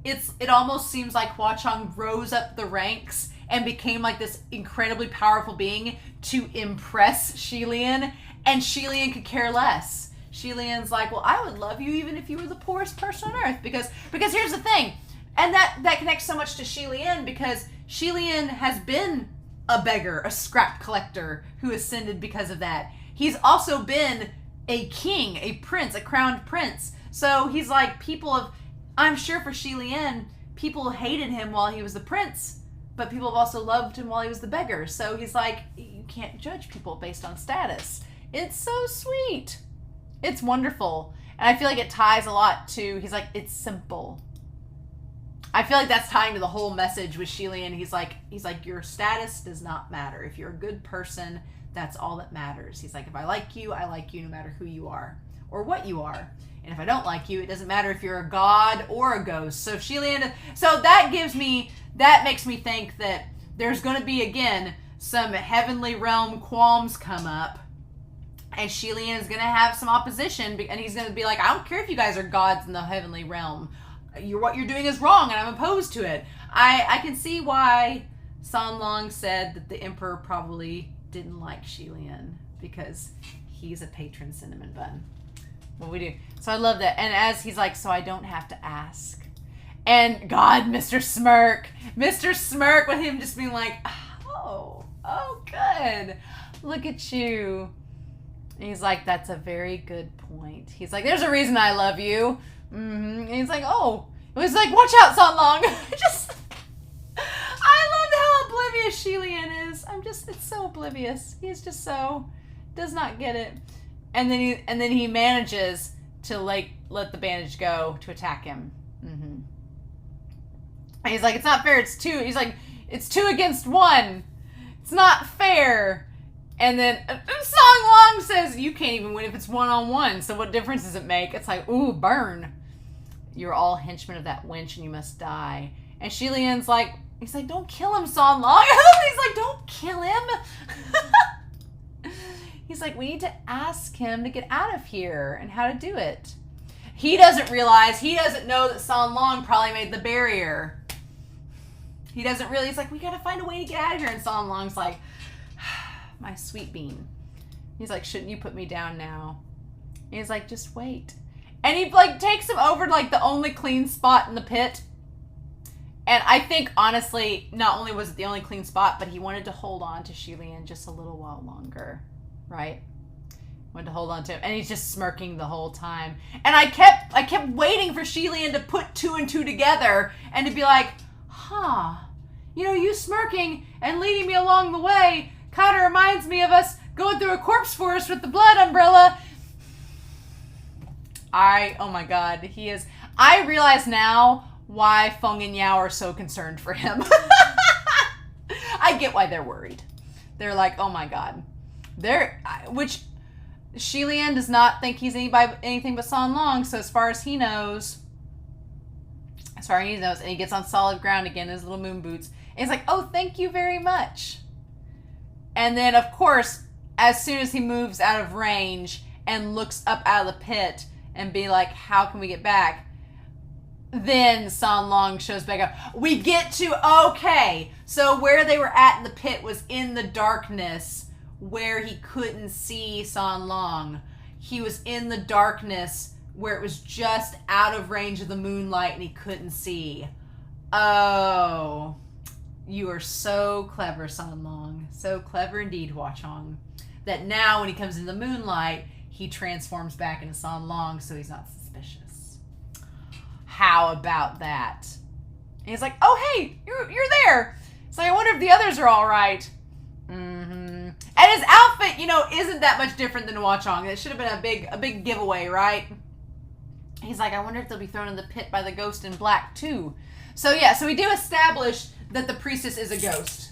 it almost seems like Hua Cheng rose up the ranks and became like this incredibly powerful being to impress Xie Lian, and Xie Lian could care less. Xie Lian's like, well, I would love you even if you were the poorest person on earth, because here's the thing, and that connects so much to Xie Lian, because Xie Lian has been a beggar, a scrap collector who ascended because of that. He's also been a king, a prince, a crowned prince. So he's like, I'm sure for Xie Lian, people hated him while he was the prince, but people have also loved him while he was the beggar. So he's like, you can't judge people based on status. It's so sweet. It's wonderful. And I feel like it ties a lot to, he's like, it's simple. I feel like that's tying to the whole message with Xie Lian. He's like, your status does not matter. If you're a good person, that's all that matters. He's like, if I like you no matter who you are or what you are. And if I don't like you, it doesn't matter if you're a god or a ghost. So Xie Lian, so that makes me think that there's going to be, again, some heavenly realm qualms come up. And Xie Lian is going to have some opposition. And he's going to be like, I don't care if you guys are gods in the heavenly realm. What you're doing is wrong, and I'm opposed to it. I can see why San Long said that the emperor probably didn't like Xie Lian, because he's a patron cinnamon bun. What we do. So I love that. And as he's like, so I don't have to ask. And God, Mr. Smirk with him just being like, oh, good. Look at you. And he's like, that's a very good point. He's like, there's a reason I love you. And he's like, oh. He's like, watch out, San Long. I love how oblivious Xie Lian is. It's so oblivious. He's just so, does not get it. And then he manages to let the bandage go to attack him. And he's like, it's not fair. It's two. He's like, it's 2 against 1. It's not fair. And then San Long says, you can't even win if it's 1-on-1. So what difference does it make? It's like, ooh, burn. You're all henchmen of that wench and you must die. And Xie Lian's like, he's like, don't kill him, San Long. He's like, don't kill him. He's like, we need to ask him to get out of here and how to do it. He doesn't know that San Long probably made the barrier. He doesn't really, he's like, we gotta find a way to get out of here. And San Long's like, my sweet bean. He's like, shouldn't you put me down now? And he's like, just wait. And he like takes him over to like the only clean spot in the pit. And I think honestly, not only was it the only clean spot, but he wanted to hold on to Xie Lian just a little while longer, right? Wanted to hold on to him, and he's just smirking the whole time. And I kept waiting for Xie Lian to put 2 and 2 together and to be like, huh, you smirking and leading me along the way kind of reminds me of us going through a corpse forest with the blood umbrella. Oh my God, he is. I realize now why Feng and Yao are so concerned for him. I get why they're worried. They're like, oh my God. Which Xie Lian does not think he's anything but San Long, so as far as he knows, and he gets on solid ground again in his little moon boots, and he's like, oh, thank you very much. And then, of course, as soon as he moves out of range and looks up out of the pit and be like, how can we get back? Then San Long shows back up. We get to, okay, so where they were at in the pit was in the darkness where he couldn't see San Long. He was in the darkness where it was just out of range of the moonlight and he couldn't see. Oh, you are so clever, San Long. So clever indeed, Hua Cheng. That now when he comes in the moonlight, he transforms back into San Long so he's not suspicious. How about that? And he's like, oh, hey, you're there. So I wonder if the others are all right. And his outfit, isn't that much different than Hua Cheng. It should have been a big giveaway, right? He's like, I wonder if they'll be thrown in the pit by the ghost in black too. So yeah, so we do establish that the priestess is a ghost.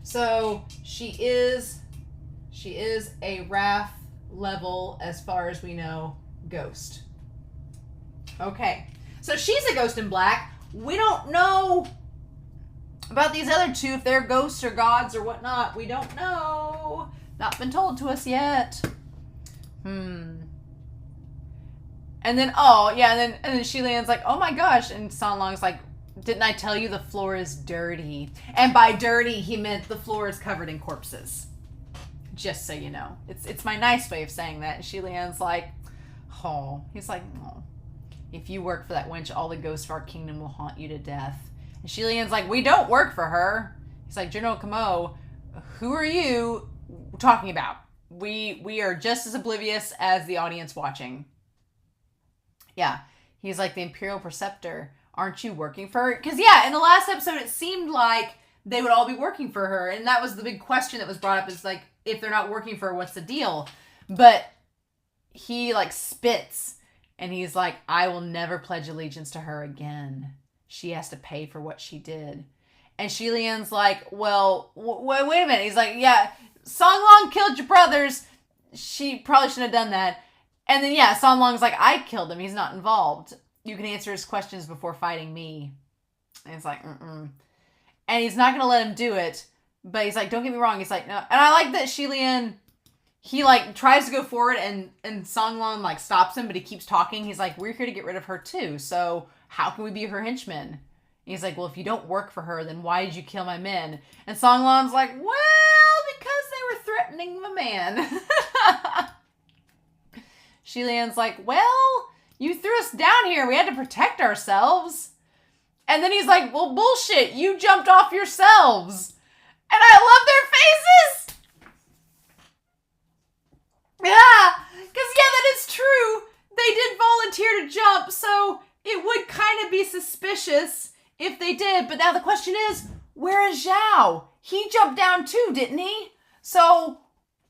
So she is a Wrath level, as far as we know, ghost. Okay, so she's a ghost in black. We don't know about these other 2, if they're ghosts or gods or whatnot. We don't know. Not been told to us yet. And then, and then Xie Lian's like, oh my gosh. And San Long's like, didn't I tell you the floor is dirty? And by dirty, he meant the floor is covered in corpses. Just so you know. It's my nice way of saying that. And Xie Lian's like, oh. He's like, oh. If you work for that wench, all the ghosts of our kingdom will haunt you to death. And Xie Lian's like, we don't work for her. He's like, General Kamo, who are you talking about? We are just as oblivious as the audience watching. Yeah. He's like, the Imperial Preceptor. Aren't you working for her? Because, yeah, in the last episode, it seemed like they would all be working for her. And that was the big question that was brought up, is like, if they're not working for her, what's the deal? But he, like, spits. And he's like, I will never pledge allegiance to her again. she has to pay for what she did. And Xie Lian's like, well, wait a minute. He's like, yeah, Song Long killed your brothers. She probably shouldn't have done that. And then, yeah, Song Long's like, I killed him. He's not involved. You can answer his questions before fighting me. And it's like, And he's not going to let him do it. But he's like, don't get me wrong. He's like, no. And I like that Xie Lian, he, like, tries to go forward and Song Long, like, stops him, but he keeps talking. He's like, we're here to get rid of her, too. So how can we be her henchmen? And he's like, well, if you don't work for her, then why did you kill my men? And Song Long's like, well, because they were threatening the man. Xie Lian's like, well, you threw us down here. We had to protect ourselves. And then he's like, well, bullshit. You jumped off yourselves. And I love their faces. Yeah. Because, yeah, that is true. They did volunteer to jump. So it would kind of be suspicious if they did. But now the question is, where is Zhao? He jumped down too, didn't he? So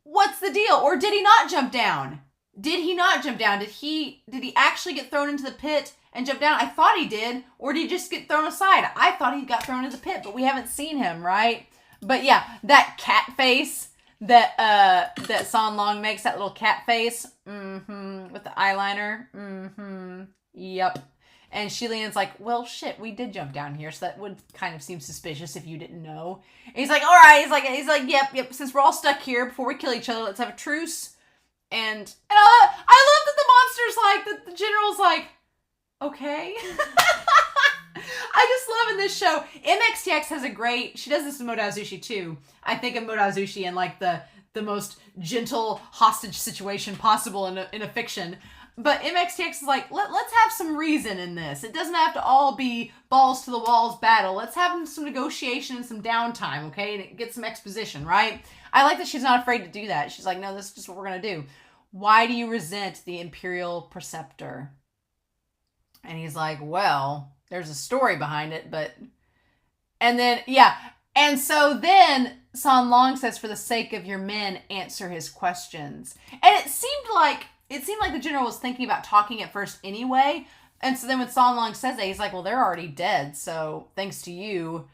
what's the deal? Or did he not jump down? Did he not jump down? Did he actually get thrown into the pit and jump down? I thought he did. Or did he just get thrown aside? I thought he got thrown into the pit, but we haven't seen him, right? But yeah, that cat face that Song Long makes, that little cat face, with the eyeliner, yep. And Xie Lian's like, well, shit, we did jump down here, so that would kind of seem suspicious if you didn't know. And he's like, all right, he's like, yep, since we're all stuck here, before we kill each other, let's have a truce. And I love that the monster's like, that the general's like, okay. I just love in this show, MXTX has a great, she does this in Mode Azushi too. I think of Mode Azushi in like the most gentle hostage situation possible in a fiction. But MXTX is like, let's have some reason in this. It doesn't have to all be balls to the walls battle. Let's have some negotiation and some downtime, okay? And get some exposition, right? I like that she's not afraid to do that. She's like, no, this is just what we're going to do. Why do you resent the Imperial Preceptor? And he's like, well, there's a story behind it, but... And then, yeah. And so then Song Long says, for the sake of your men, answer his questions. And it seemed like the general was thinking about talking at first anyway. And so then when Song Long says that, he's like, well, they're already dead. So thanks to you,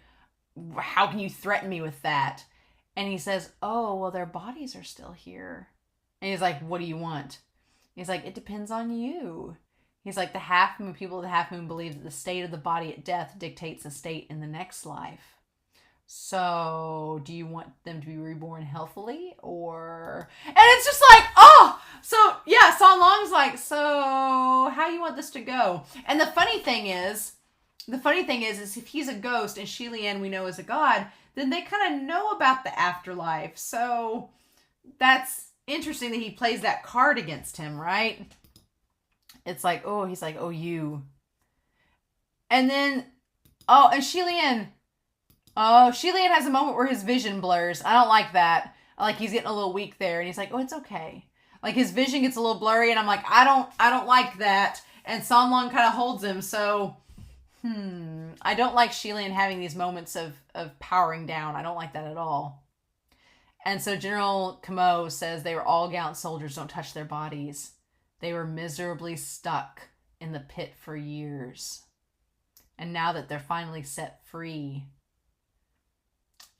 how can you threaten me with that? And he says, oh, well, their bodies are still here. And he's like, what do you want? He's like, it depends on you. He's like, people of the Half Moon believe that the state of the body at death dictates the state in the next life. So, do you want them to be reborn healthily, or... And it's just like, oh! So, yeah, Song Long's like, so, how do you want this to go? And the funny thing is if he's a ghost and Xie Lian we know is a god, then they kind of know about the afterlife. So, that's interesting that he plays that card against him, right? It's like, oh, he's like, oh, you. And then, oh, and Xie Lian has a moment where his vision blurs. I don't like that. Like, he's getting a little weak there. And he's like, oh, it's okay. Like, his vision gets a little blurry. And I'm like, I don't like that. And Song Long kind of holds him. So, I don't like Xie Lian having these moments of powering down. I don't like that at all. And so General Kamo says they were all gallant soldiers. Don't touch their bodies. They were miserably stuck in the pit for years. And now that they're finally set free,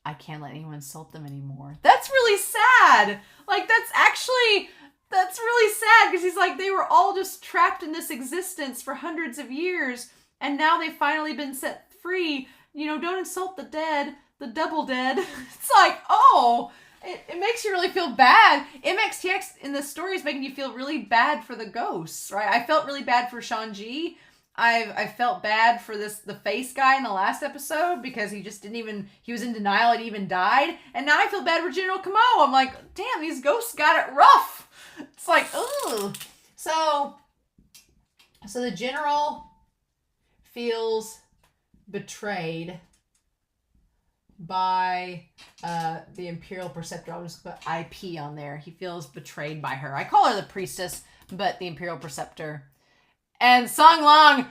I can't let anyone insult them anymore. That's really sad. Like, that's really sad, because he's like, they were all just trapped in this existence for hundreds of years, and now they've finally been set free. You know, don't insult the dead, the double dead. It's like, oh, it makes you really feel bad. MXTX in the story is making you feel really bad for the ghosts, right? I felt really bad for Shanji. I felt bad for the face guy in the last episode, because he was in denial and even died. And now I feel bad for General Kamo. I'm like, damn, these ghosts got it rough. It's like, ugh. So the general feels betrayed by the Imperial Preceptor. I'll just put IP on there. He feels betrayed by her. I call her the Priestess, but the Imperial Preceptor. And Song Long,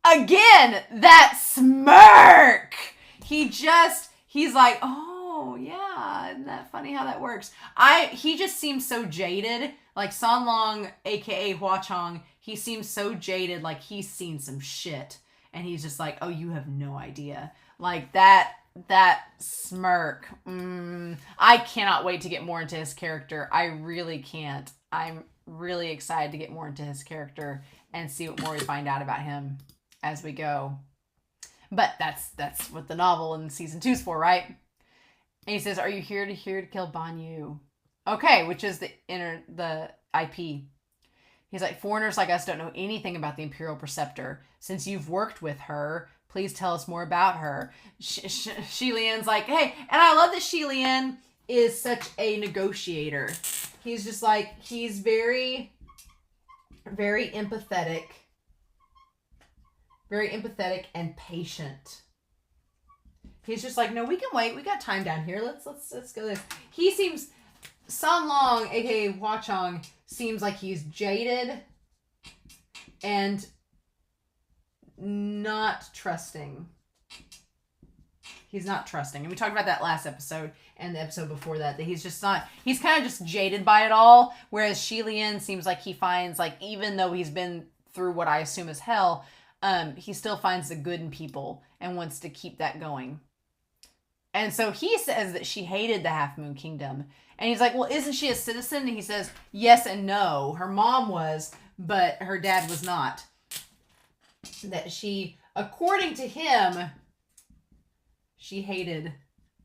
again, that smirk. He's like, oh, yeah, isn't that funny how that works? He just seems so jaded. Like, Song Long, a.k.a. Hua Cheng, he seems so jaded, like he's seen some shit. And he's just like, oh, you have no idea. Like that smirk. I cannot wait to get more into his character. I really can't. I'm really excited to get more into his character and see what more we find out about him as we go. But that's what the novel in season 2 is for, right? And he says, are you here to kill Banyu? Okay, which is the IP. He's like, foreigners like us don't know anything about the Imperial Preceptor. Since you've worked with her, please tell us more about her. Xie Lian's like, hey, and I love that Xie Lian is such a negotiator. He's just like, he's very, very empathetic. Very empathetic and patient. He's just like, no, we can wait. We got time down here. Let's go this. He seems, San Long, aka Hua Cheng, seems like he's jaded and not trusting. He's not trusting. And we talked about that last episode and the episode before that he's just not, he's kind of just jaded by it all. Whereas Xie Lian seems like he finds, like, even though he's been through what I assume is hell, he still finds the good in people and wants to keep that going. And so he says that she hated the Half Moon Kingdom. And he's like, well, isn't she a citizen? And he says, yes and no. Her mom was, but her dad was not. That she, according to him, she hated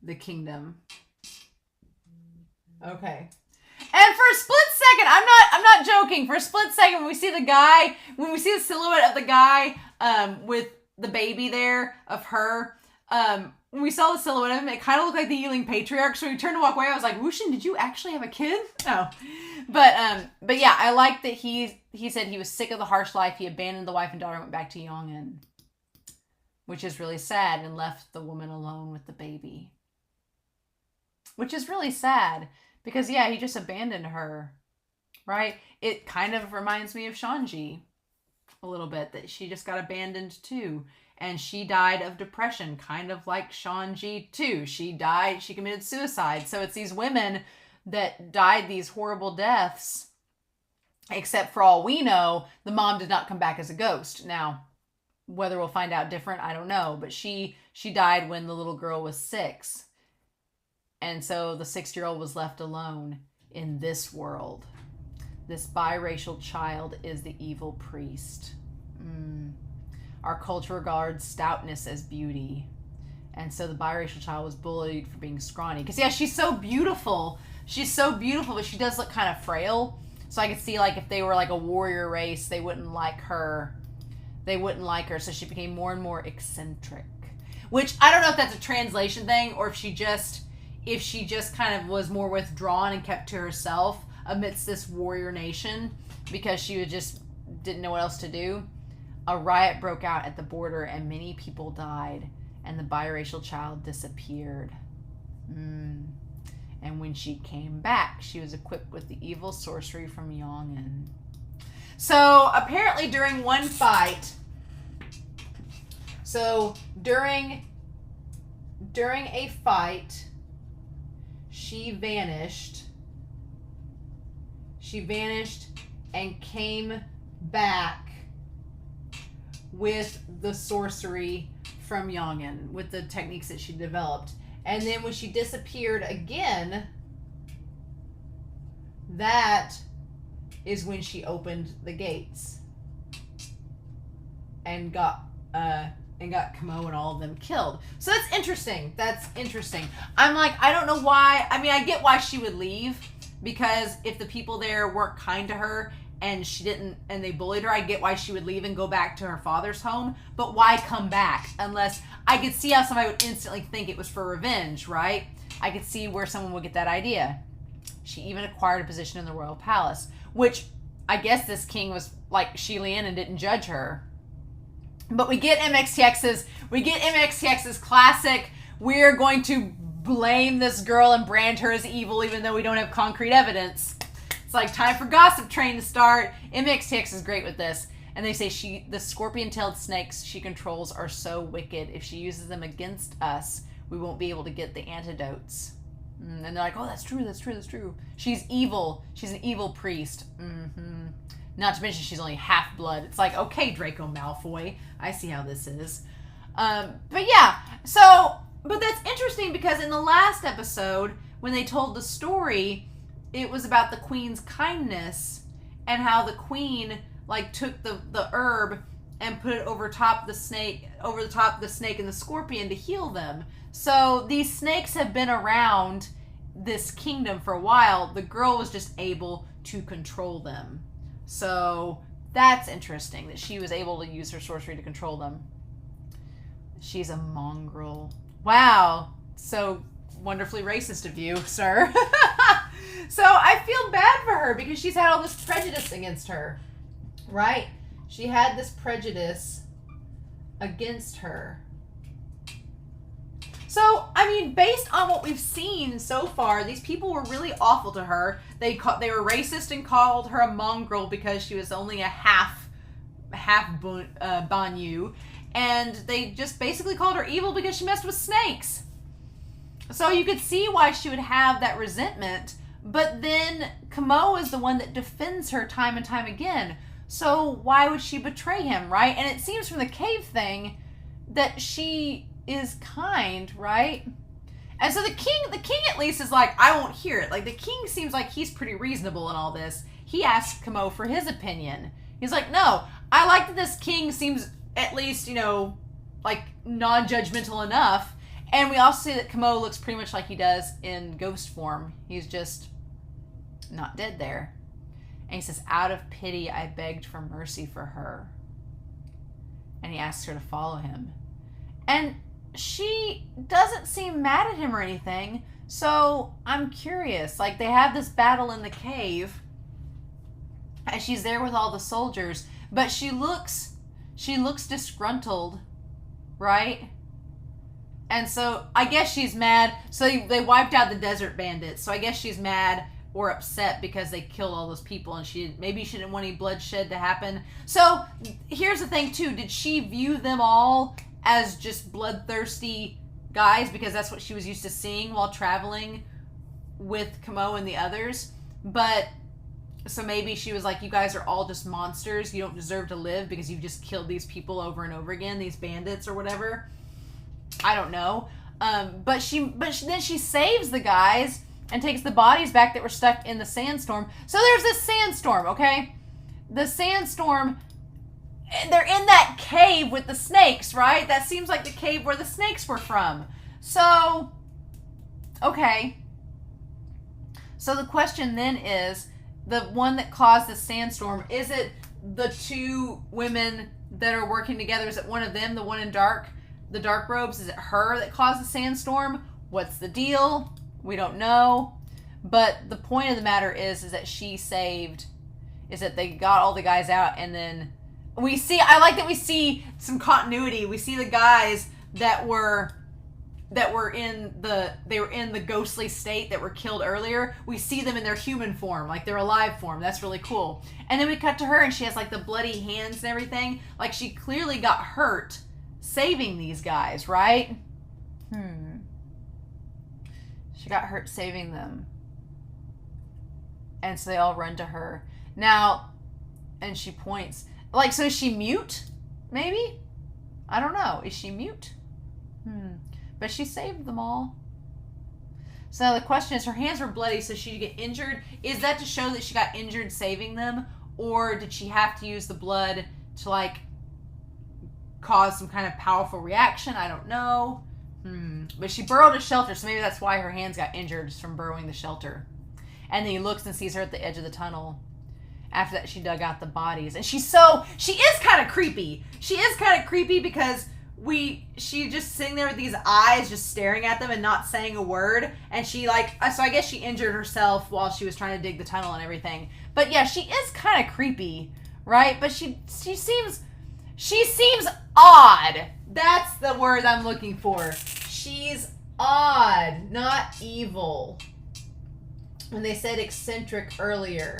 the kingdom. Okay. And for a split second, I'm not joking. For a split second, when we see the silhouette of the guy with the baby there of her, when we saw the silhouette of him, it kind of looked like the Yiling Patriarch. So we turned to walk away. I was like, Wushin, did you actually have a kid? No. But yeah, I like that he said he was sick of the harsh life. He abandoned the wife and daughter and went back to Yong'an, which is really sad, and left the woman alone with the baby. Which is really sad because, yeah, he just abandoned her, right? It kind of reminds me of Shanji a little bit, that she just got abandoned too. And she died of depression, kind of like Shanji too. She committed suicide. So it's these women that died these horrible deaths, except for all we know, the mom did not come back as a ghost. Now, whether we'll find out different, I don't know. But she died when the little girl was 6. And so the 6-year-old was left alone in this world. This biracial child is the evil priest. Our culture regards stoutness as beauty. And so the biracial child was bullied for being scrawny. Because, yeah, she's so beautiful. She's so beautiful, but she does look kind of frail. So I could see, like, if they were, like, a warrior race, they wouldn't like her. They wouldn't like her. So she became more and more eccentric. Which, I don't know if that's a translation thing, or if she just kind of was more withdrawn and kept to herself amidst this warrior nation. Because she didn't know what else to do. A riot broke out at the border and many people died, and the biracial child disappeared. And when she came back, she was equipped with the evil sorcery from Yong'an. So apparently during one fight, during a fight, she vanished and came back with the sorcery from Yong'an, with the techniques that she developed. And then when she disappeared again, that is when she opened the gates and got Kamo and all of them killed. So that's interesting. I'm like, I don't know why. I mean, I get why she would leave, because if the people there weren't kind to her and she didn't, and they bullied her, I get why she would leave and go back to her father's home. But why come back? Unless, I could see how somebody would instantly think it was for revenge, right? I could see where someone would get that idea. She even acquired a position in the royal palace, which I guess this king was like Xie Lian and didn't judge her. But we get MXTX's classic, we're going to blame this girl and brand her as evil even though we don't have concrete evidence. It's like time for gossip train to start. MXTX is great with this. And they say the scorpion-tailed snakes she controls are so wicked. If she uses them against us, we won't be able to get the antidotes. And they're like, oh, that's true. She's evil. She's an evil priest. Not to mention she's only half-blood. It's like, okay, Draco Malfoy, I see how this is. But yeah, so, but that's interesting because in the last episode, when they told the story, it was about the queen's kindness and how the queen, like, took the herb and put it over top the snake and the scorpion to heal them. So these snakes have been around this kingdom for a while. The girl was just able to control them. So that's interesting that she was able to use her sorcery to control them. She's a mongrel. Wow. So wonderfully racist of you, sir. So I feel bad for her because she's had all this prejudice against her. Right? She had this prejudice against her. So, I mean, based on what we've seen so far, these people were really awful to her. They were racist and called her a mongrel because she was only a half Banyu. And they just basically called her evil because she messed with snakes. So you could see why she would have that resentment. But then Kamo is the one that defends her time and time again. So why would she betray him, right? And it seems from the cave thing that she is kind, right? And so the king at least is like, I won't hear it. Like, the king seems like he's pretty reasonable in all this. He asked Kamo for his opinion. He's like, no, I like that this king seems at least, you know, like non-judgmental enough. And we also see that Kamo looks pretty much like he does in ghost form. He's just not dead there. And he says, out of pity, I begged for mercy for her. And he asks her to follow him. And she doesn't seem mad at him or anything. So I'm curious. Like, they have this battle in the cave. And she's there with all the soldiers. But she looks disgruntled. Right? And so I guess she's mad. So they wiped out the desert bandits. So I guess she's mad or upset because they killed all those people, and maybe she didn't want any bloodshed to happen. So here's the thing too: did she view them all as just bloodthirsty guys because that's what she was used to seeing while traveling with Kamo and the others? But so maybe she was like, you guys are all just monsters. You don't deserve to live because you've just killed these people over and over again, these bandits or whatever. I don't know. But then she saves the guys and takes the bodies back that were stuck in the sandstorm. So there's this sandstorm, okay? The sandstorm, they're in that cave with the snakes, right? That seems like the cave where the snakes were from. So, okay. So the question then is, the one that caused the sandstorm, is it the two women that are working together? Is it one of them, the one in the dark robes? Is it her that caused the sandstorm? What's the deal? We don't know. But the point of the matter is that they got all the guys out, and then I like that we see some continuity. We see the guys that were in the ghostly state that were killed earlier. We see them in their human form, like their alive form. That's really cool. And then we cut to her, and she has like the bloody hands and everything. Like, she clearly got hurt saving these guys, right? She got hurt saving them. And so they all run to her. Now, and she points. Like, so is she mute? Maybe? I don't know. Is she mute? But she saved them all. So now the question is, her hands were bloody, so she get injured. Is that to show that she got injured saving them? Or did she have to use the blood to, like, cause some kind of powerful reaction? I don't know. But she burrowed a shelter, so maybe that's why her hands got injured, just from burrowing the shelter. And then he looks and sees her at the edge of the tunnel. After that, she dug out the bodies. And she is kind of creepy. She is kind of creepy because she just sitting there with these eyes just staring at them and not saying a word. And so I guess she injured herself while she was trying to dig the tunnel and everything. But yeah, she is kind of creepy, right? But she seems odd. That's the word I'm looking for. She's odd, not evil. When they said eccentric earlier,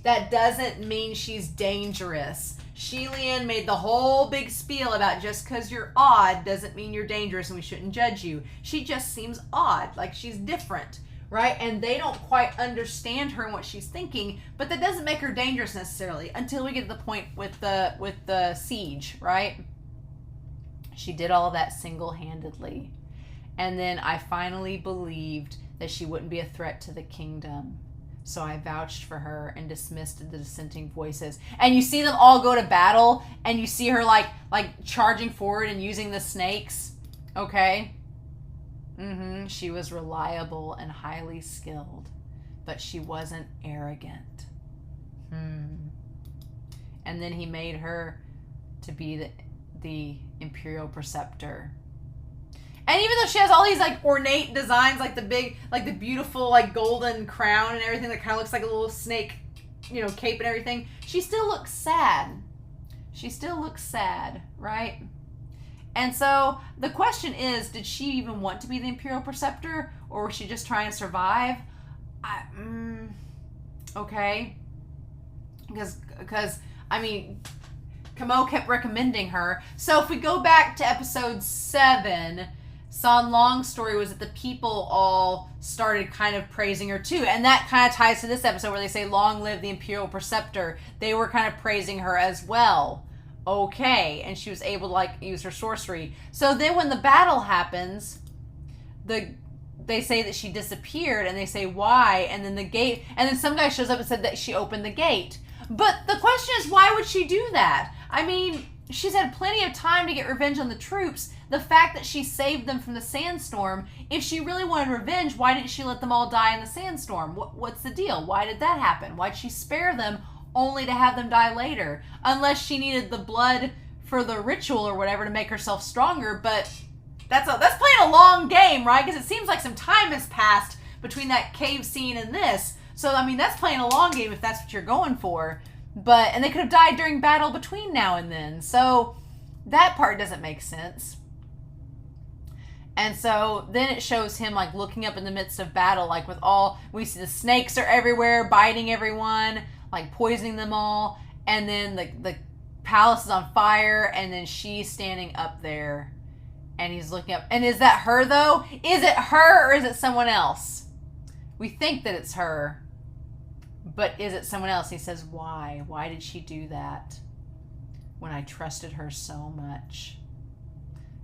that doesn't mean she's dangerous. Xie Lian made the whole big spiel about just because you're odd doesn't mean you're dangerous and we shouldn't judge you. She just seems odd, like she's different. right? And they don't quite understand her and what she's thinking, but that doesn't make her dangerous necessarily until we get to the point with the siege, right? She did all of that single-handedly. And then I finally believed that she wouldn't be a threat to the kingdom. So I vouched for her and dismissed the dissenting voices. And you see them all go to battle, and you see her like charging forward and using the snakes. Okay? She was reliable and highly skilled, but she wasn't arrogant. And then he made her to be the imperial preceptor. And even though she has all these like ornate designs, like the big, like the beautiful like golden crown and everything that kind of looks like a little snake, you know, cape and everything, she still looks sad. She still looks sad, right? And so the question is, did she even want to be the imperial preceptor, or was she just trying to survive? Okay. Because I mean, Kamo kept recommending her. So if we go back to episode 7, San Long's story was that the people all started kind of praising her too. And that kind of ties to this episode where they say, long live the imperial preceptor. They were kind of praising her as well. Okay. And she was able to like use her sorcery. So then when the battle happens, they say that she disappeared, and they say why, and then the gate, and then some guy shows up and said that she opened the gate. But the question is, why would she do that? I mean, she's had plenty of time to get revenge on the troops. The fact that she saved them from the sandstorm, if she really wanted revenge, why didn't she let them all die in the sandstorm? What's the deal? Why did that happen? Why'd she spare them only to have them die later? Unless she needed the blood for the ritual or whatever to make herself stronger, but that's playing a long game, right? Because it seems like some time has passed between that cave scene and this. So, I mean, that's playing a long game if that's what you're going for. And they could have died during battle between now and then. So, that part doesn't make sense. And so, then it shows him, like, looking up in the midst of battle, like, we see the snakes are everywhere, biting everyone, like, poisoning them all. And then the palace is on fire, and then she's standing up there. And he's looking up. And is that her, though? Is it her, or is it someone else? We think that it's her. But is it someone else? He says, why? Why did she do that when I trusted her so much?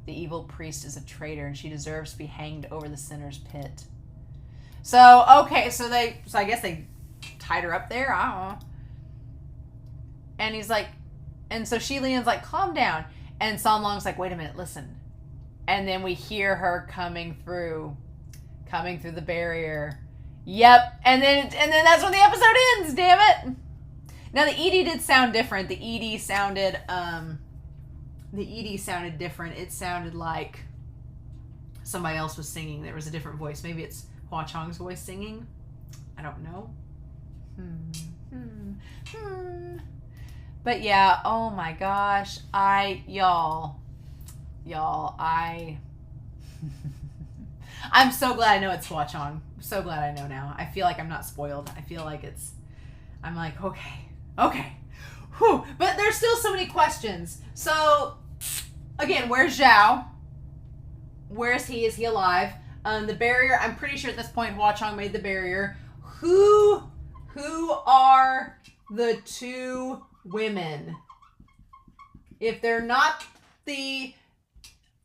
The evil priest is a traitor, and she deserves to be hanged over the sinner's pit. So, okay, so I guess they tied her up there? I don't know. And he's like, and so Xie Lian's like, calm down. And San Long's like, wait a minute, listen. And then we hear her coming through the barrier. Yep, and then that's when the episode ends, damn it. Now the ED did sound different. The ED sounded different. It sounded like somebody else was singing. There was a different voice. Maybe it's Hua Cheng's voice singing. I don't know. But yeah, oh my gosh. I'm so glad I know it's Hua Cheng. I'm so glad I know now. I feel like I'm not spoiled. I feel like I'm like, okay. Whew. But there's still so many questions. So, again, where's Zhao? Where is he? Is he alive? The barrier, I'm pretty sure at this point Hua Cheng made the barrier. Who are the two women? If they're not the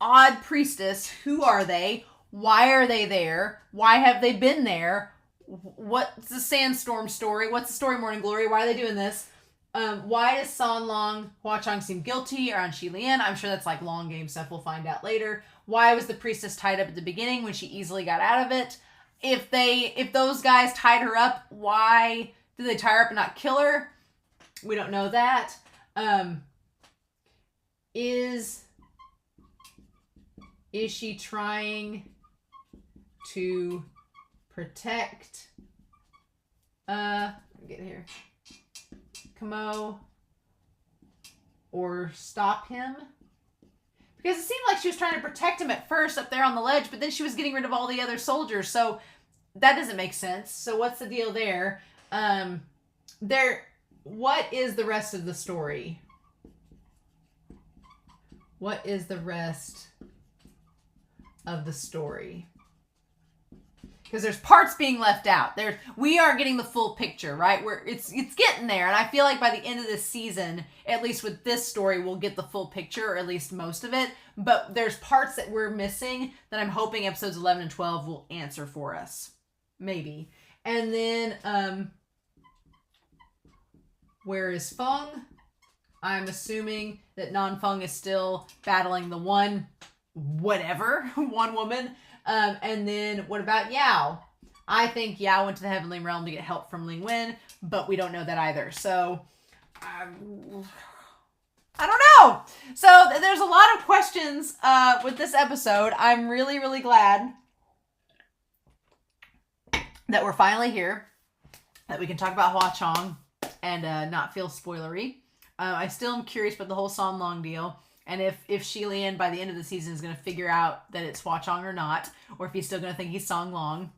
odd priestess, who are they? Why are they there? Why have they been there? What's the sandstorm story? What's the story Morning Glory? Why are they doing this? Why does San Long, Hua Cheng seem guilty around Xie Lian? I'm sure that's like long game stuff. We'll find out later. Why was the priestess tied up at the beginning when she easily got out of it? If those guys tied her up, why did they tie her up and not kill her? We don't know that. Is she trying to protect get here Kamo or stop him? Because it seemed like she was trying to protect him at first up there on the ledge, but then she was getting rid of all the other soldiers, so that doesn't make sense. So what's the deal there? What is the rest of the story? What is the rest of the story? because there's parts being left out. We aren't getting the full picture, right? It's getting there, and I feel like by the end of this season, at least with this story, we'll get the full picture, or at least most of it. But there's parts that we're missing that I'm hoping episodes 11 and 12 will answer for us, maybe. And then, where is Feng? I'm assuming that Non-Feng is still battling the one woman. And then what about Yao? I think Yao went to the Heavenly Realm to get help from Ling Wen, but we don't know that either. So, I don't know. So there's a lot of questions with this episode. I'm really, really glad that we're finally here, that we can talk about Hua Cheng and not feel spoilery. I still am curious about the whole San Long deal. And if Xie Lian by the end of the season is going to figure out that it's Hua Cheng or not, or if he's still going to think he's San Long.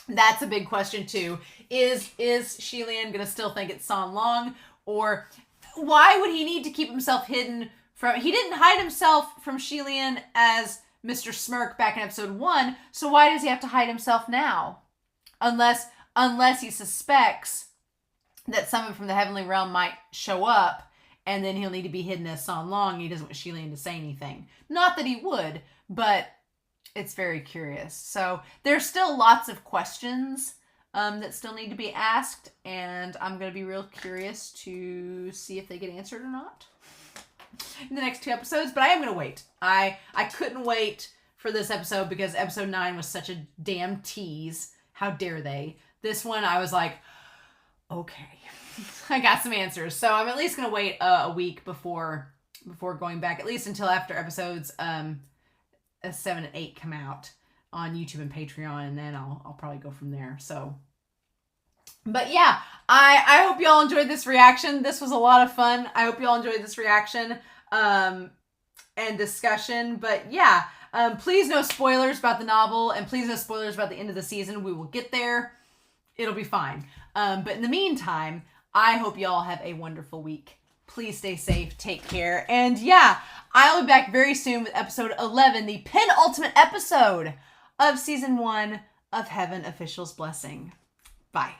That's a big question too. Is Xie Lian going to still think it's San Long? Or why would he need to keep himself hidden from... He didn't hide himself from Xie Lian as Mr. Smirk back in episode 1, so why does he have to hide himself now? Unless he suspects that someone from the Heavenly Realm might show up, and then he'll need to be hidden as San Long. He doesn't want Xie Lian to say anything. Not that he would, but it's very curious. So there's still lots of questions that still need to be asked, and I'm going to be real curious to see if they get answered or not in the next 2 episodes, but I am going to wait. I couldn't wait for this episode because episode 9 was such a damn tease. How dare they? This one, I was like, okay. I got some answers. So I'm at least going to wait a week before going back, at least until after episodes 7 and 8 come out on YouTube and Patreon, and then I'll probably go from there. So, but yeah, I hope y'all enjoyed this reaction. This was a lot of fun. I hope y'all enjoyed this reaction and discussion. But yeah, please no spoilers about the novel, and please no spoilers about the end of the season. We will get there. It'll be fine. But in the meantime, I hope y'all have a wonderful week. Please stay safe, take care, and yeah, I'll be back very soon with episode 11, the penultimate episode of season 1 of Heaven Official's Blessing. Bye.